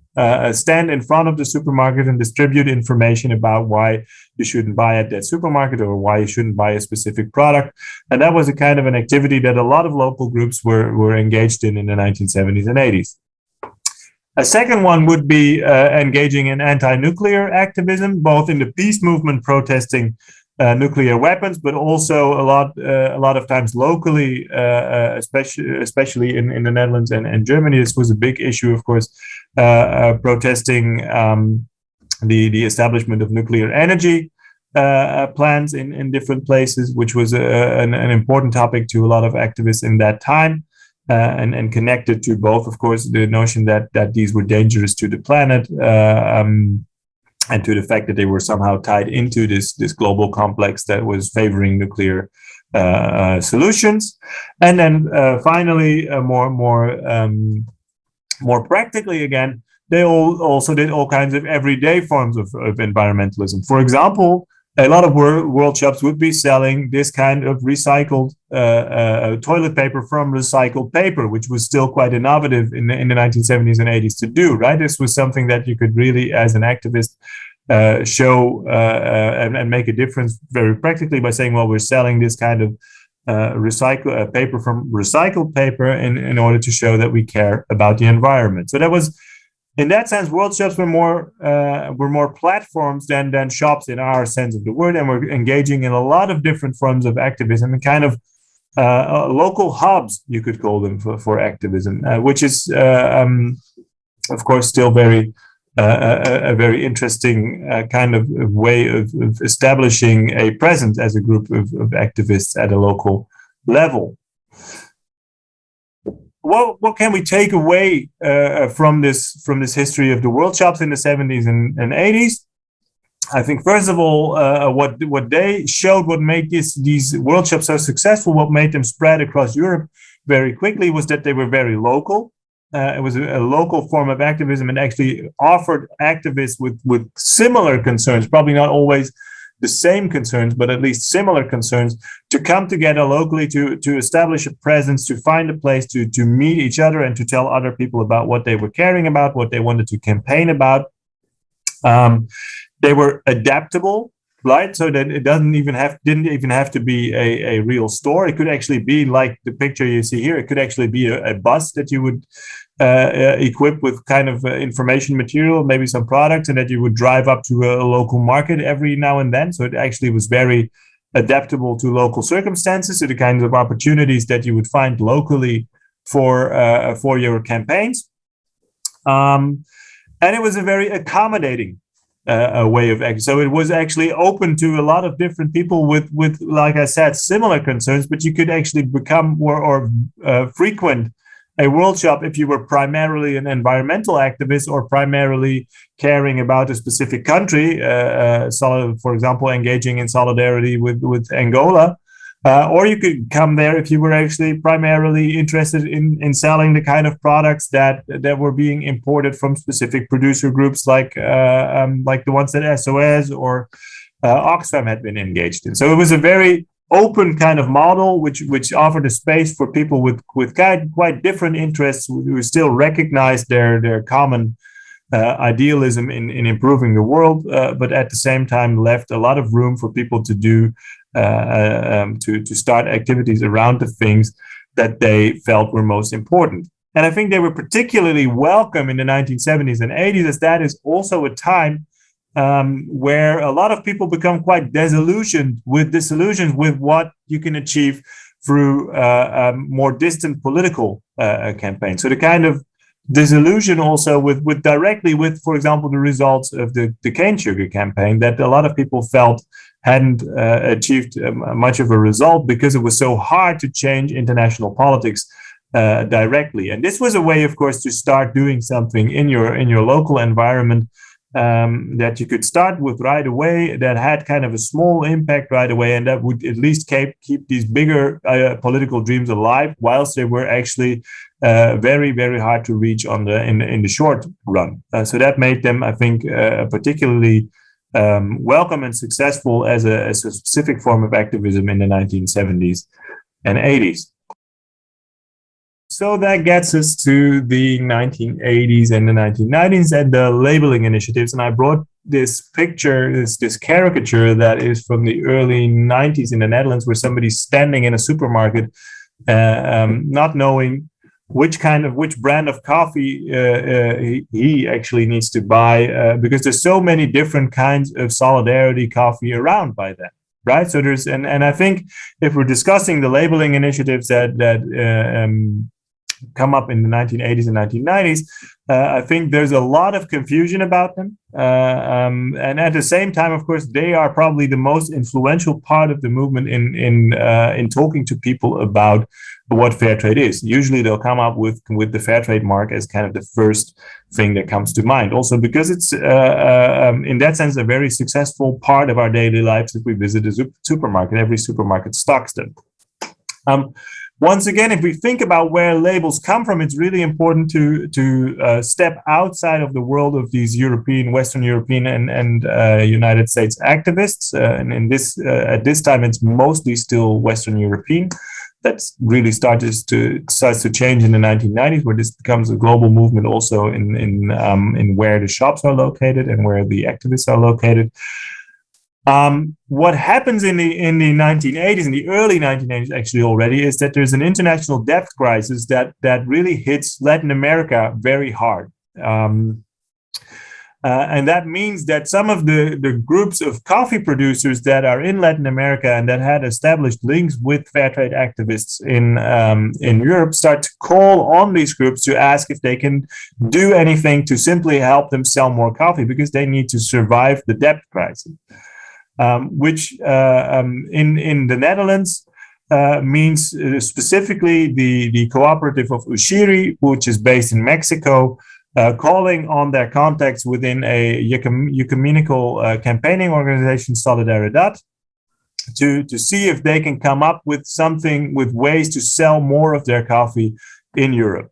Stand in front of the supermarket and distribute information about why you shouldn't buy at that supermarket or why you shouldn't buy a specific product. And that was a kind of an activity that a lot of local groups were engaged in the 1970s and 80s. A second one would be engaging in anti-nuclear activism, both in the peace movement protesting nuclear weapons, but also a lot of times locally, especially in the Netherlands and Germany. This was a big issue, of course, protesting the establishment of nuclear energy plants in different places, which was an important topic to a lot of activists in that time, and connected to both, of course, the notion that these were dangerous to the planet, and to the fact that they were somehow tied into this global complex that was favoring nuclear solutions. And then finally, more practically again, they also did all kinds of everyday forms of environmentalism. For example, a lot of world shops would be selling this kind of recycled toilet paper from recycled paper, which was still quite innovative in the 1970s and 80s to do, right? This was something that you could really, as an activist, show and make a difference very practically by saying, well, we're selling this kind of paper from recycled paper in order to show that we care about the environment. So that was, in that sense, world shops were more platforms than shops in our sense of the word, and we're engaging in a lot of different forms of activism and kind of local hubs, you could call them, for activism, which is, of course, still a very interesting kind of way of establishing a presence as a group of activists at a local level. what can we take away from this history of the world shops in the 70s and 80s? I think first of all, what they showed, what made these world shops so successful, what made them spread across Europe very quickly, was that they were very local. It was a local form of activism, and actually offered activists with similar concerns, probably not always the same concerns, but at least similar concerns, to come together locally, to establish a presence, to find a place to meet each other and to tell other people about what they were caring about, what they wanted to campaign about. They were adaptable, right? So that it didn't even have to be a real store. It could actually be like the picture you see here. It could actually be a bus that you would equip with kind of information material, maybe some products, and that you would drive up to a local market every now and then. So it actually was very adaptable to local circumstances, to the kinds of opportunities that you would find locally for your campaigns. And it was a very accommodating a way of acting. So it was actually open to a lot of different people with like I said, similar concerns, but you could actually become or frequent a world shop if you were primarily an environmental activist or primarily caring about a specific country, for example, engaging in solidarity with Angola. Or you could come there if you were actually primarily interested in selling the kind of products that were being imported from specific producer groups, like the ones that SOS or Oxfam had been engaged in. So it was a very open kind of model, which offered a space for people with quite different interests who still recognized their common idealism in improving the world, but at the same time left a lot of room for people to do to start activities around the things that they felt were most important. And I think they were particularly welcome in the 1970s and 80s, as that is also a time where a lot of people become quite disillusioned with what you can achieve through more distant political campaigns. So the kind of disillusion also with directly with, for example, the results of the cane sugar campaign, that a lot of people felt hadn't achieved much of a result because it was so hard to change international politics directly. And this was a way, of course, to start doing something in your local environment that you could start with right away, that had kind of a small impact right away, and that would at least keep these bigger political dreams alive, whilst they were actually very, very hard to reach in the short run. So that made them, I think, particularly welcome and successful as a specific form of activism in the 1970s and 80s. So that gets us to the 1980s and the 1990s and the labeling initiatives. And I brought this picture, this caricature that is from the early 90s in the Netherlands, where somebody's standing in a supermarket, not knowing which brand of coffee he actually needs to buy, because there's so many different kinds of solidarity coffee around by then. Right. So there's and I think if we're discussing the labeling initiatives that come up in the 1980s and 1990s, I think there's a lot of confusion about them. And at the same time, of course, they are probably the most influential part of the movement in talking to people about what Fairtrade is. Usually they'll come up with the Fairtrade mark as kind of the first thing that comes to mind. Also because it's, in that sense, a very successful part of our daily lives if we visit a supermarket. Every supermarket stocks them. Once again, if we think about where labels come from, it's really important to step outside of the world of these Western European and United States activists. And at this time, it's mostly still Western European. That's really starts to change in the 1990s, where this becomes a global movement also in where the shops are located and where the activists are located. What happens in the 1980s, in the early 1980s actually already, is that there's an international debt crisis that really hits Latin America very hard. And that means that some of the groups of coffee producers that are in Latin America and that had established links with Fairtrade activists in Europe start to call on these groups to ask if they can do anything to simply help them sell more coffee, because they need to survive the debt crisis. Which in the Netherlands means specifically the cooperative of Ushiri, which is based in Mexico, calling on their contacts within a ecumenical campaigning organization, Solidaridad, to see if they can come up with something, with ways to sell more of their coffee in Europe.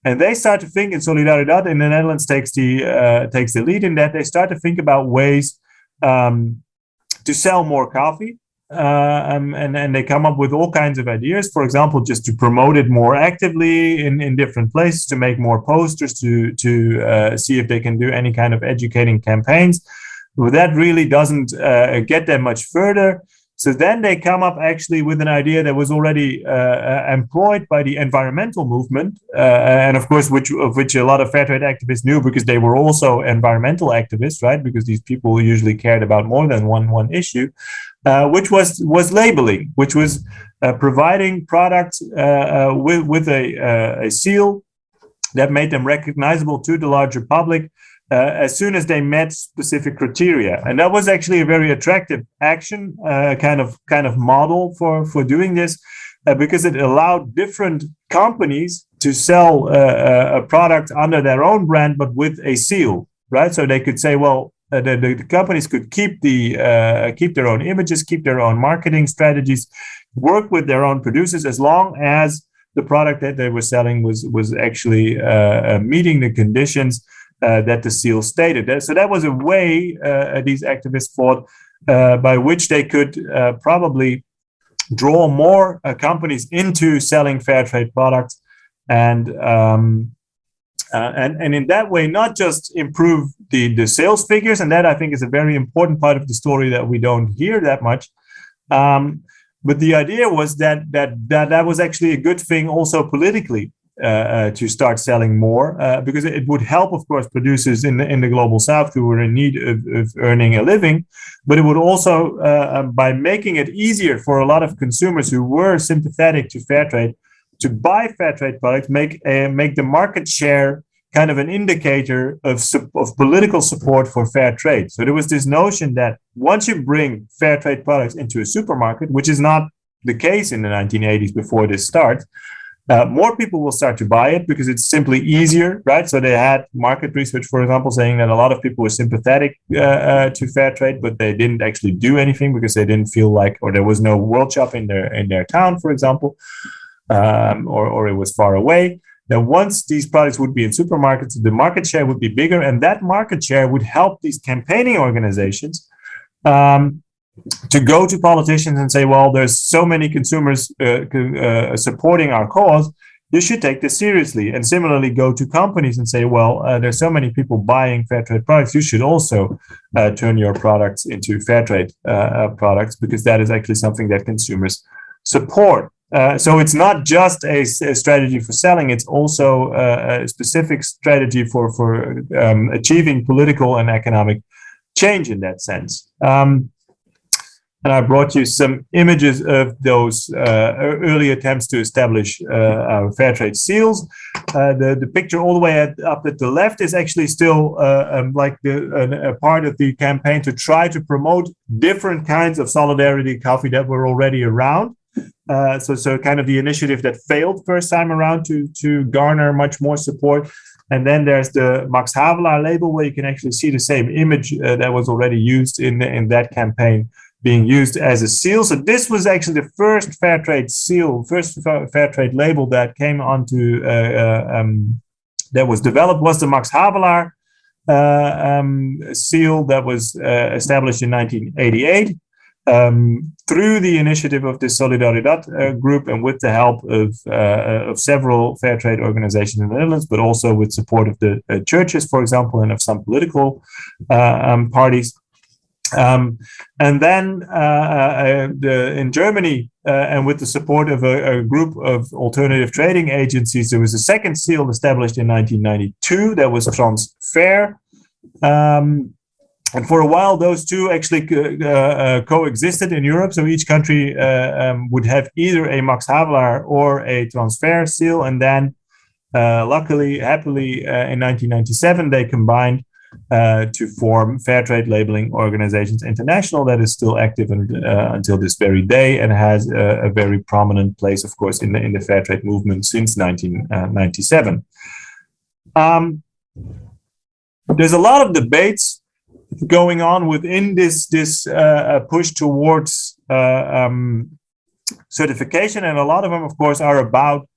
And they start to think, in Solidaridad in the Netherlands takes the lead in that. They start to think about ways to sell more coffee. And they come up with all kinds of ideas. For example, just to promote it more actively in different places, to make more posters, to see if they can do any kind of educating campaigns. But that really doesn't get them much further. So then they come up actually with an idea that was already employed by the environmental movement, and of course, which a lot of fair trade activists knew, because they were also environmental activists, right? Because these people usually cared about more than one issue, which was labeling, which was providing products with a seal that made them recognizable to the larger public as soon as they met specific criteria. And that was actually a very attractive action, kind of model for doing this, because it allowed different companies to sell a product under their own brand, but with a seal, right? So they could say, well, the companies could keep their own images, keep their own marketing strategies, work with their own producers, as long as the product that they were selling was actually meeting the conditions that the seal stated. So that was a way, these activists thought, by which they could probably draw more companies into selling fair trade products, and in that way not just improve the sales figures, and that I think is a very important part of the story that we don't hear that much. But the idea was that was actually a good thing also politically, to start selling more, because it would help, of course, producers in the global south who were in need of earning a living, but it would also, by making it easier for a lot of consumers who were sympathetic to fair trade to buy fair trade products, make the market share kind of an indicator of political support for fair trade. So there was this notion that once you bring fair trade products into a supermarket, which is not the case in the 1980s before this starts, more people will start to buy it because it's simply easier, right? So they had market research, for example, saying that a lot of people were sympathetic to fair trade, but they didn't actually do anything because they didn't feel like, or there was no World Shop in their town, for example, or it was far away. Then once these products would be in supermarkets, the market share would be bigger, and that market share would help these campaigning organizations to go to politicians and say, well, there's so many consumers supporting our cause, you should take this seriously. And similarly, go to companies and say, well, there's so many people buying fair trade products, you should also turn your products into fair trade products, because that is actually something that consumers support. So it's not just a strategy for selling, it's also a specific strategy for achieving political and economic change in that sense. And I brought you some images of those early attempts to establish fair trade seals. The picture all the way up at the left is actually still like a part of the campaign to try to promote different kinds of solidarity coffee that were already around. So kind of the initiative that failed first time around to garner much more support. And then there's the Max Havelaar label, where you can actually see the same image that was already used in that campaign being used as a seal. So this was actually the first fair trade seal, first fair trade label that came onto, that was developed, was the Max Havelaar seal that was established in 1988. Through the initiative of the Solidaridad group, and with the help of several fair trade organizations in the Netherlands, but also with support of the churches, for example, and of some political parties. And then in Germany, and with the support of a group of alternative trading agencies, there was a second seal established in 1992 that was Transfair. And for a while, those two actually coexisted in Europe. So each country would have either a Max Havelaar or a Transfair seal. And then, luckily, happily, in 1997, they combined to form Fairtrade Labeling Organizations International, that is still active until this very day, and has a very prominent place, of course, in the Fairtrade movement since 1997. There's a lot of debates going on within this push towards certification, and a lot of them, of course, are about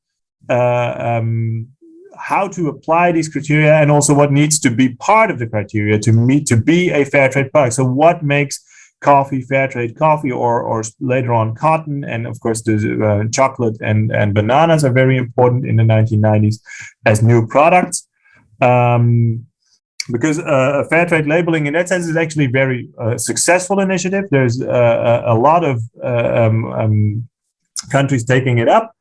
how to apply these criteria, and also what needs to be part of the criteria to be a fair trade product. So what makes coffee fair trade coffee, or later on cotton, and of course the chocolate and bananas are very important in the 1990s as new products. Because fair trade labeling in that sense is actually a very successful initiative. There's a lot of countries taking it up.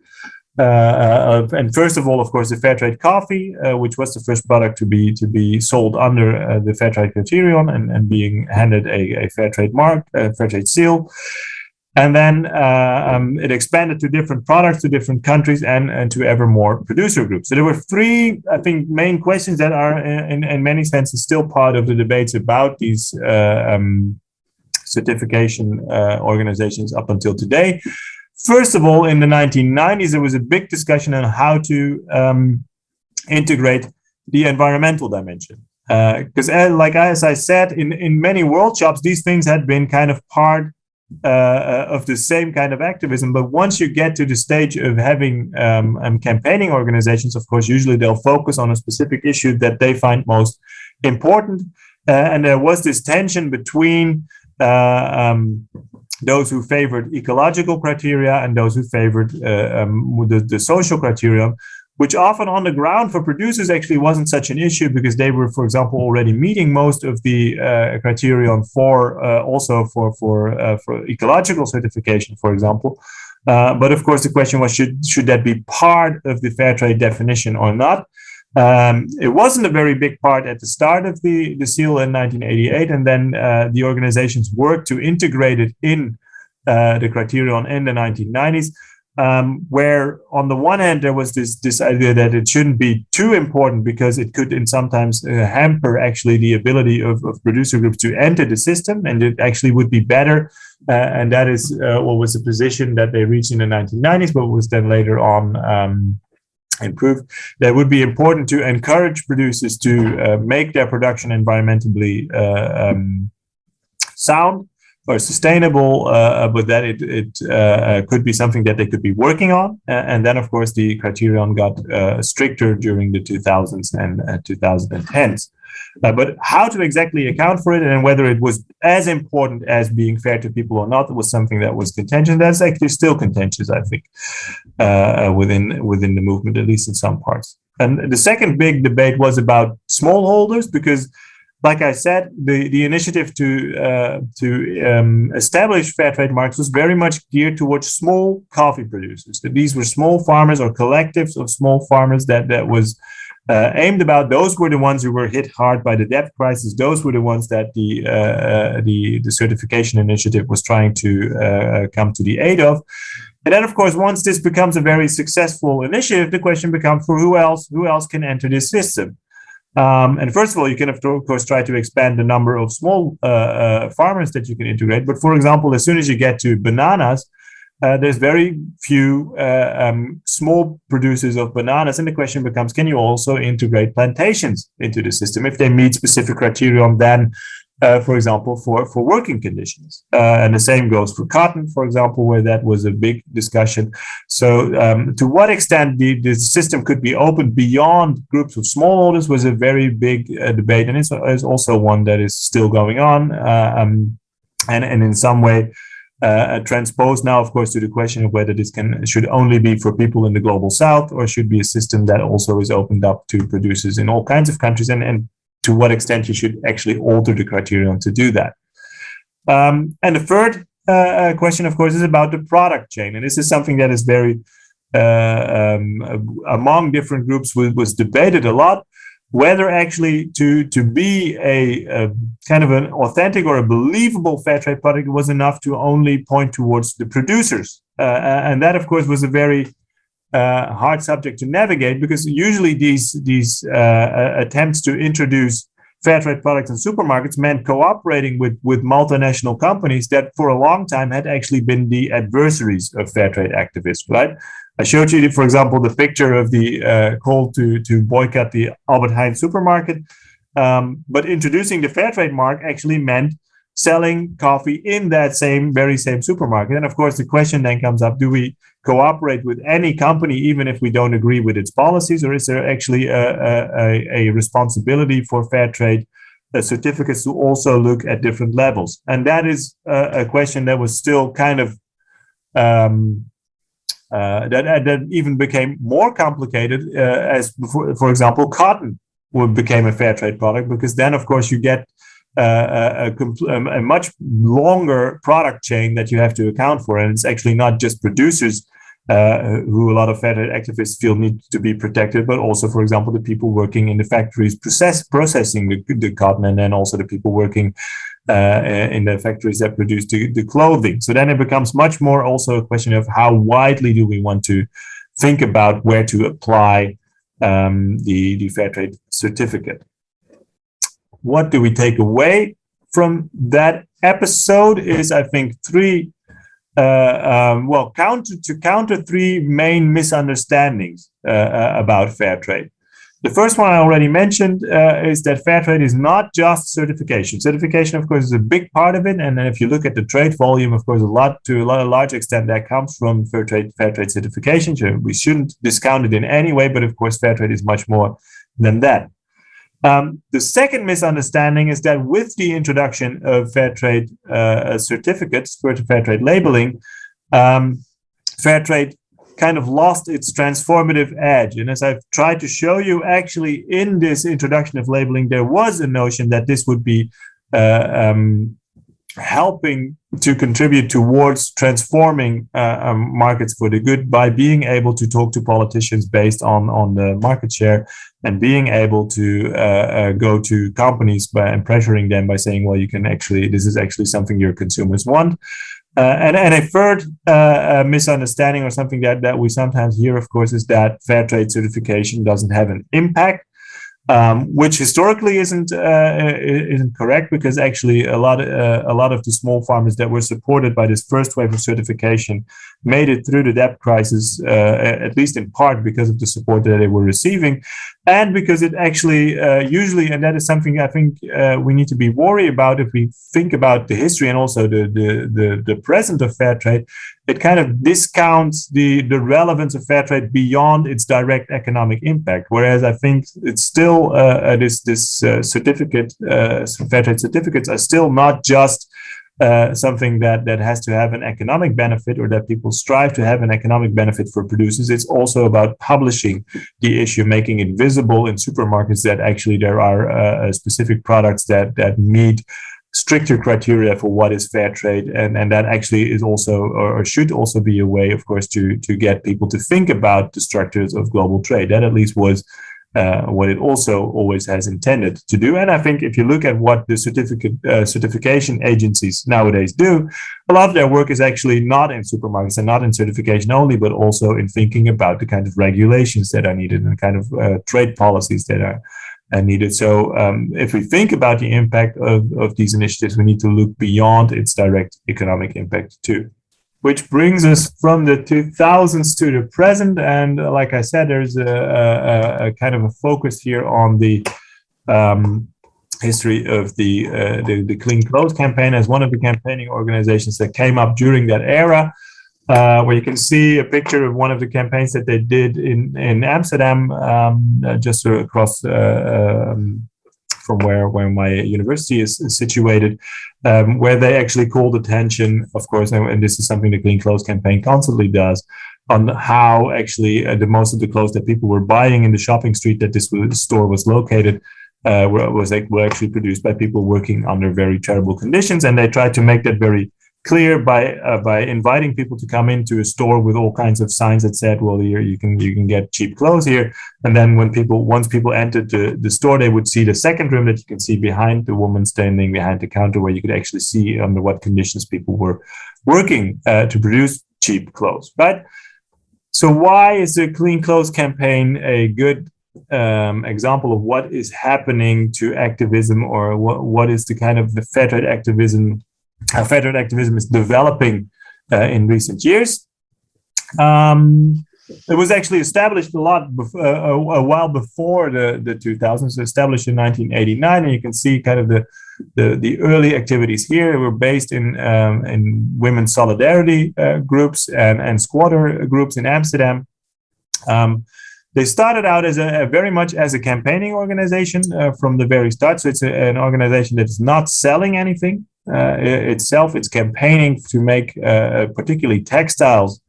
And first of all, of course, the Fairtrade coffee, which was the first product to be sold under the Fairtrade criterion and being handed a Fairtrade mark, Fairtrade seal. And then it expanded to different products, to different countries, and to ever more producer groups. So there were three, I think, main questions that are in many senses still part of the debates about these certification organizations up until today. First of all, in the 1990s, there was a big discussion on how to integrate the environmental dimension. Because like as I said, in many world shops, these things had been kind of part of the same kind of activism. But once you get to the stage of having campaigning organizations, of course, usually they'll focus on a specific issue that they find most important. And there was this tension between those who favored ecological criteria and those who favored the social criterion, which often on the ground for producers actually wasn't such an issue, because they were, for example, already meeting most of the criterion for ecological certification, for example. But of course, the question was, should that be part of the fair trade definition or not? It wasn't a very big part at the start of the seal in 1988, and then the organizations worked to integrate it in the criterion in the 1990s, where on the one hand there was this idea that it shouldn't be too important, because it could sometimes hamper actually the ability of producer groups to enter the system, and it actually would be better, and that is what was the position that they reached in the 1990s, but was then later on improved. That would be important to encourage producers to make their production environmentally sound or sustainable, but that it could be something that they could be working on. And then, of course, the criterion got stricter during the 2000s and 2010s. But how to exactly account for it, and whether it was as important as being fair to people or not, was something that was contentious. That's actually still contentious, I think, within the movement, at least in some parts. And the second big debate was about smallholders, because, like I said, the initiative to establish fair trade marks was very much geared towards small coffee producers. That these were small farmers or collectives of small farmers that was aimed about. Those were the ones who were hit hard by the debt crisis. Those were the ones that the certification initiative was trying to come to the aid of. And then, of course, once this becomes a very successful initiative, the question becomes, for who else can enter this system? And first of all, you can, of course, try to expand the number of small farmers that you can integrate. But for example, as soon as you get to bananas, there's very few small producers of bananas. And the question becomes, can you also integrate plantations into the system if they meet specific criterion then, for example, for working conditions? And the same goes for cotton, for example, where that was a big discussion. So to what extent the system could be opened beyond groups of smallholders was a very big debate. And it's also one that is still going on. And in some way, transposed now, of course, to the question of whether this should only be for people in the global south, or should be a system that also is opened up to producers in all kinds of countries, and to what extent you should actually alter the criterion to do that. And the third question, of course, is about the product chain. And this is something that is very, among different groups, was debated a lot, whether actually to be a kind of an authentic or a believable fair trade product was enough to only point towards the producers. And that, of course, was a very hard subject to navigate, because usually these attempts to introduce fair trade products in supermarkets meant cooperating with multinational companies that for a long time had actually been the adversaries of fair trade activists, right? I showed you, for example, the picture of the call to boycott the Albert Heijn supermarket. But introducing the fair trade mark actually meant selling coffee in that very same supermarket. And of course, the question then comes up, do we cooperate with any company, even if we don't agree with its policies, or is there actually a responsibility for fair trade certificates to also look at different levels? And that is a question that was still kind of that even became more complicated as, for example, cotton became a fair trade product, because then, of course, you get a much longer product chain that you have to account for. And it's actually not just producers who a lot of fair trade activists feel need to be protected, but also, for example, the people working in the factories processing the cotton, and then also the people working in the factories that produce the clothing. So then it becomes much more also a question of how widely do we want to think about where to apply the fair trade certificate. What do we take away from that episode is, I think, counter three main misunderstandings about fair trade. The first one I already mentioned is that fair trade is not just certification. Certification, of course, is a big part of it. And then if you look at the trade volume, of course, to a large extent, that comes from fair trade certification. So we shouldn't discount it in any way, but of course, fair trade is much more than that. The second misunderstanding is that with the introduction of fair trade certificates, fair trade labeling, fair trade kind of lost its transformative edge. And as I've tried to show you, actually, in this introduction of labeling, there was a notion that this would be helping to contribute towards transforming markets for the good by being able to talk to politicians based on the market share, and being able to go to companies and pressuring them by saying, well, this is actually something your consumers want. And a third misunderstanding, or something that we sometimes hear, of course, is that fair trade certification doesn't have an impact, which historically isn't correct, because actually a lot of the small farmers that were supported by this first wave of certification made it through the debt crisis, at least in part because of the support that they were receiving, and because it actually usually, and that is something I think we need to be worried about if we think about the history and also the present of fair trade. It kind of discounts the relevance of fair trade beyond its direct economic impact. Whereas I think it's still this certificate, fair trade certificates are still not just something that has to have an economic benefit, or that people strive to have an economic benefit for producers. It's also about publishing the issue, making it visible in supermarkets that actually there are specific products that meet stricter criteria for what is fair trade, and that actually is also, or should also be, a way, of course, to get people to think about the structures of global trade. That at least was what it also always has intended to do. And I think if you look at what the certification agencies nowadays do, a lot of their work is actually not in supermarkets and not in certification only, but also in thinking about the kind of regulations that are needed and kind of trade policies that are needed. So if we think about the impact of these initiatives, we need to look beyond its direct economic impact too. Which brings us from the 2000s to the present. And like I said, there's a kind of a focus here on the history of the Clean Clothes campaign as one of the campaigning organizations that came up during that era. Where you can see a picture of one of the campaigns that they did in Amsterdam, just across from where my university is situated, where they actually called attention, of course, and this is something the Clean Clothes campaign constantly does, on how actually the most of the clothes that people were buying in the shopping street that this store was located were actually produced by people working under very terrible conditions. And they tried to make that very clear by inviting people to come into a store with all kinds of signs that said, well, here you can get cheap clothes here. And then once people entered the store, they would see the second room that you can see behind the woman standing behind the counter, where you could actually see under what conditions people were working to produce cheap clothes, right? So why is the Clean Clothes campaign a good example of what is happening to activism, or what is the kind of the Fairtrade activism, how Fairtrade activism is developing in recent years. It was actually established a while before the 2000s, established in 1989, and you can see kind of the early activities here were based in women's solidarity groups and squatter groups in Amsterdam. They started out as very much as a campaigning organization from the very start. So it's an organization that is not selling anything itself. It's campaigning to make particularly textiles,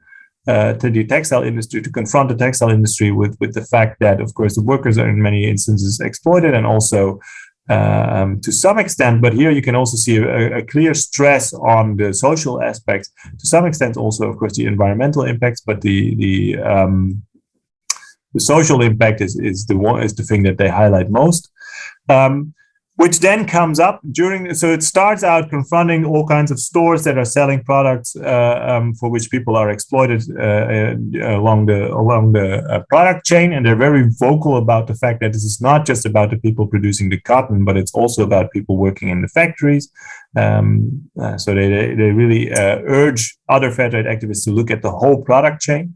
to the textile industry, to confront the textile industry with the fact that, of course, the workers are in many instances exploited, and also to some extent, but here you can also see a clear stress on the social aspects, to some extent also, of course, the environmental impacts, but the social impact is the thing that they highlight most. Which then comes up so it starts out confronting all kinds of stores that are selling products for which people are exploited along the product chain, and they're very vocal about the fact that this is not just about the people producing the cotton, but it's also about people working in the factories. So they really urge other Fairtrade activists to look at the whole product chain.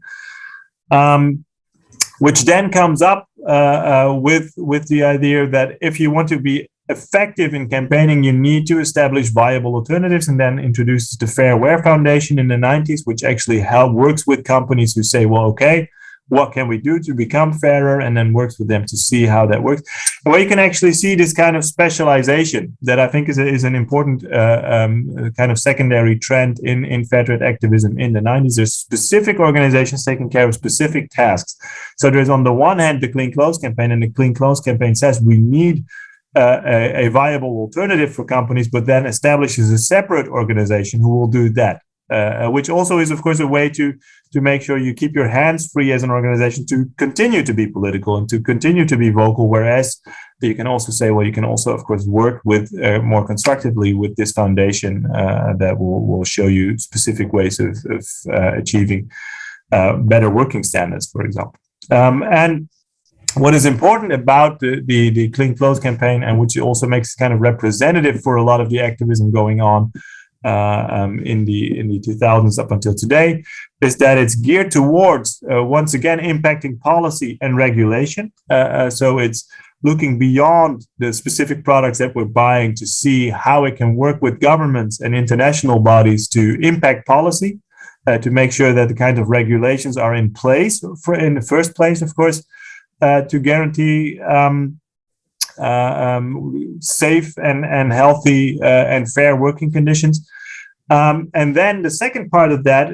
Which then comes up with the idea that if you want to be effective in campaigning, you need to establish viable alternatives, and then introduces the Fair Wear Foundation in the 90s, which actually works with companies who say, well, okay, what can we do to become fairer, and then works with them to see how that works. And where you can actually see this kind of specialization that I think is an important kind of secondary trend in Fairtrade activism in the 90s. There's specific organizations taking care of specific tasks. So there's on the one hand the Clean Clothes Campaign, and the Clean Clothes Campaign says we need a viable alternative for companies, but then establishes a separate organization who will do that, which also is, of course, a way to make sure you keep your hands free as an organization to continue to be political and to continue to be vocal, whereas you can also say, well, you can also, of course, work with more constructively with this foundation that will show you specific ways of achieving better working standards, for example. And what is important about the Clean Clothes Campaign, and which also makes it kind of representative for a lot of the activism going on in the 2000s up until today, is that it's geared towards, once again, impacting policy and regulation. So it's looking beyond the specific products that we're buying to see how it can work with governments and international bodies to impact policy, to make sure that the kind of regulations are in place in the first place, of course, to guarantee safe and healthy and fair working conditions. And then the second part of that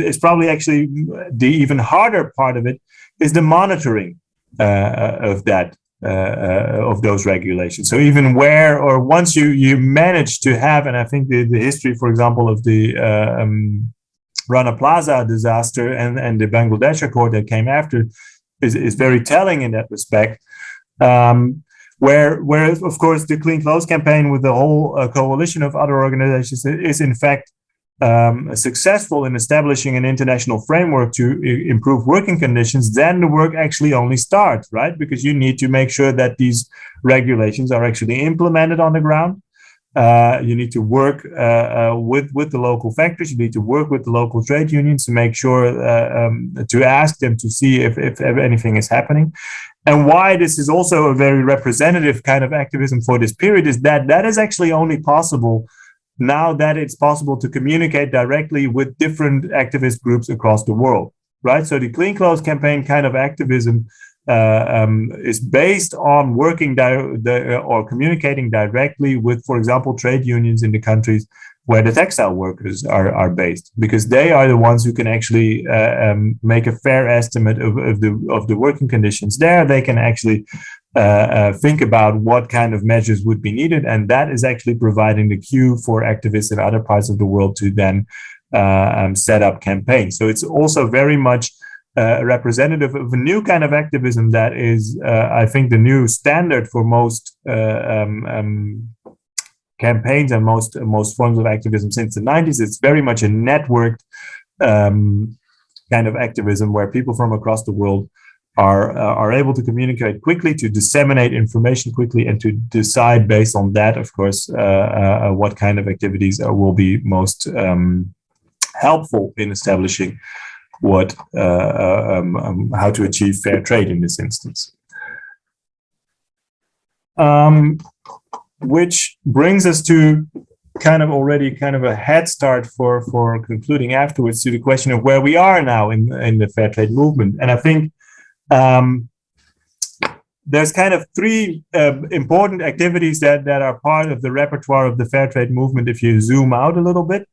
is probably actually the even harder part of it, is the monitoring of that, of those regulations. So even where, or once you manage to have, and I think the history, for example, of the Rana Plaza disaster and the Bangladesh Accord that came after is very telling in that respect. Where, of course, the Clean Clothes Campaign with the whole coalition of other organizations is in fact successful in establishing an international framework to improve working conditions, then the work actually only starts, right? Because you need to make sure that these regulations are actually implemented on the ground. You need to work with the local factories. You need to work with the local trade unions to make sure to ask them to see if anything is happening. And why this is also a very representative kind of activism for this period is that is actually only possible now that it's possible to communicate directly with different activist groups across the world, right? So the Clean Clothes Campaign kind of activism is based on working or communicating directly with, for example, trade unions in the countries where the textile workers are based, because they are the ones who can actually make a fair estimate of the working conditions there. They can actually think about what kind of measures would be needed, and that is actually providing the cue for activists in other parts of the world to then set up campaigns. So it's also very much representative of a new kind of activism that is, I think, the new standard for most campaigns and most forms of activism since the 90s. It's very much a networked kind of activism where people from across the world are able to communicate quickly, to disseminate information quickly, and to decide based on that, of course, what kind of activities will be most helpful in establishing how to achieve fair trade in this instance. Which brings us to kind of a head start for concluding afterwards to the question of where we are now in the fair trade movement. And I think there's kind of three important activities that are part of the repertoire of the fair trade movement if you zoom out a little bit.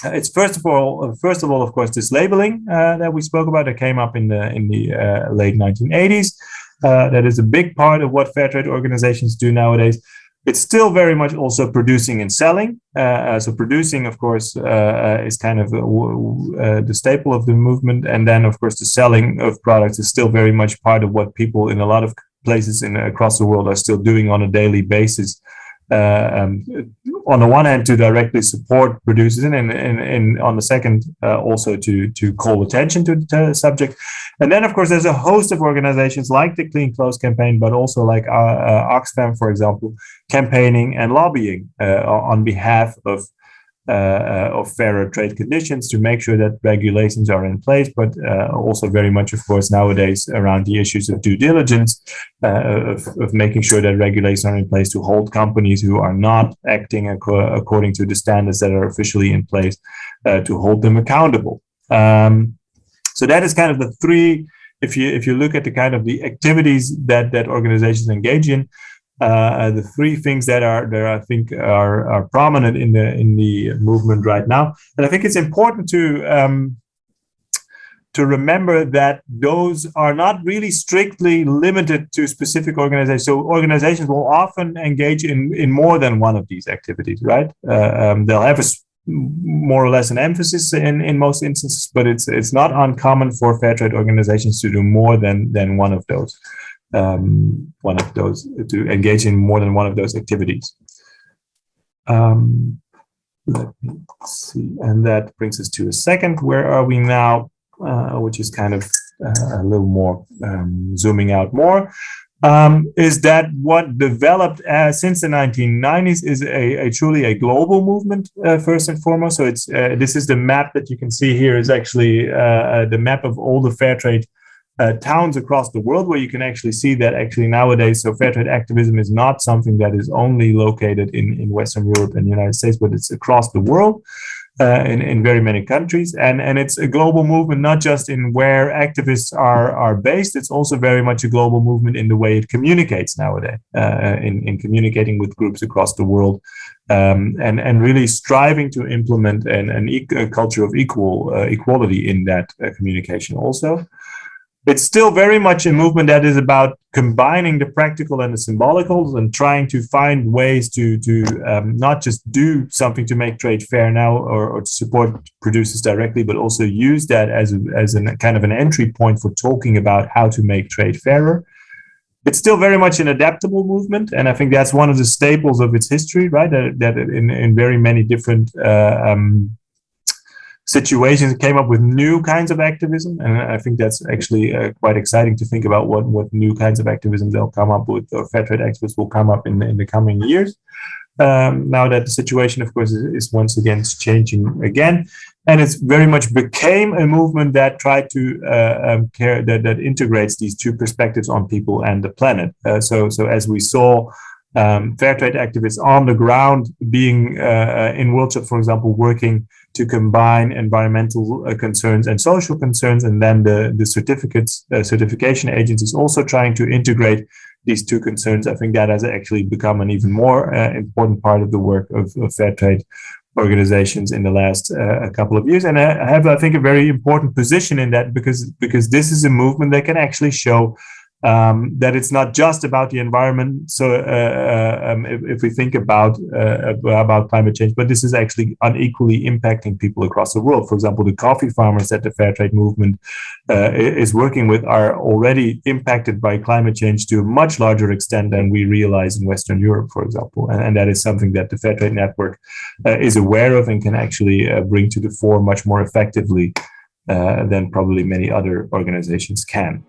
It's first of all, of course, this labeling that we spoke about that came up in the late 1980s. That is a big part of what fair trade organizations do nowadays. It's still very much also producing and selling. So producing, of course, is kind of the staple of the movement. And then, of course, the selling of products is still very much part of what people in a lot of places across the world are still doing on a daily basis. On the one hand, to directly support producers, and on the second, also to call attention to the subject. And then, of course, there's a host of organizations like the Clean Clothes Campaign, but also like Oxfam, for example, campaigning and lobbying on behalf of fairer trade conditions to make sure that regulations are in place, but also very much, of course, nowadays around the issues of due diligence, of making sure that regulations are in place to hold companies who are not acting according to the standards that are officially in place, to hold them accountable. So that is kind of the three, if you look at the kind of the activities that organizations engage in, the three things that I think are prominent in the movement right now. And I think it's important to remember that those are not really strictly limited to specific organizations. So organizations will often engage in more than one of these activities, right? They'll have more or less an emphasis in most instances, but it's not uncommon for fair trade organizations to do more than one of those. To engage in more than one of those activities. Let me see, and that brings us to a second. Where are we now? Which is kind of a little more zooming out more. Is that what developed since the 1990s is truly a global movement, first and foremost. So it's this is the map that you can see here is actually the map of all the fair trade towns across the world, where you can actually see that actually nowadays, so fair trade activism is not something that is only located in Western Europe and the United States, but it's across the world, in very many countries. And it's a global movement, not just in where activists are based, it's also very much a global movement in the way it communicates nowadays, in communicating with groups across the world, and really striving to implement a culture of equality in that communication also. It's still very much a movement that is about combining the practical and the symbolical, and trying to find ways to not just do something to make trade fair now or to support producers directly, but also use that as a kind of an entry point for talking about how to make trade fairer. It's still very much an adaptable movement, and I think that's one of the staples of its history, right? That in very many different situations came up with new kinds of activism, and I think that's actually quite exciting to think about what new kinds of activism they'll come up with, or fair trade activists will come up in the coming years. Now that the situation, of course, is once again changing again, and it's very much became a movement that tried to that integrates these two perspectives on people and the planet. So as we saw, fair trade activists on the ground being in workshops, for example, working to combine environmental concerns and social concerns, and then the certification agencies also trying to integrate these two concerns. I think that has actually become an even more important part of the work of fair trade organizations in the last couple of years, and I have, I think, a very important position in that, because this is a movement that can actually show that it's not just about the environment. So if we think about climate change, but this is actually unequally impacting people across the world. For example, the coffee farmers that the fair trade movement is working with are already impacted by climate change to a much larger extent than we realize in Western Europe, for example. And that is something that the Fair Trade Network is aware of and can actually bring to the fore much more effectively than probably many other organizations can.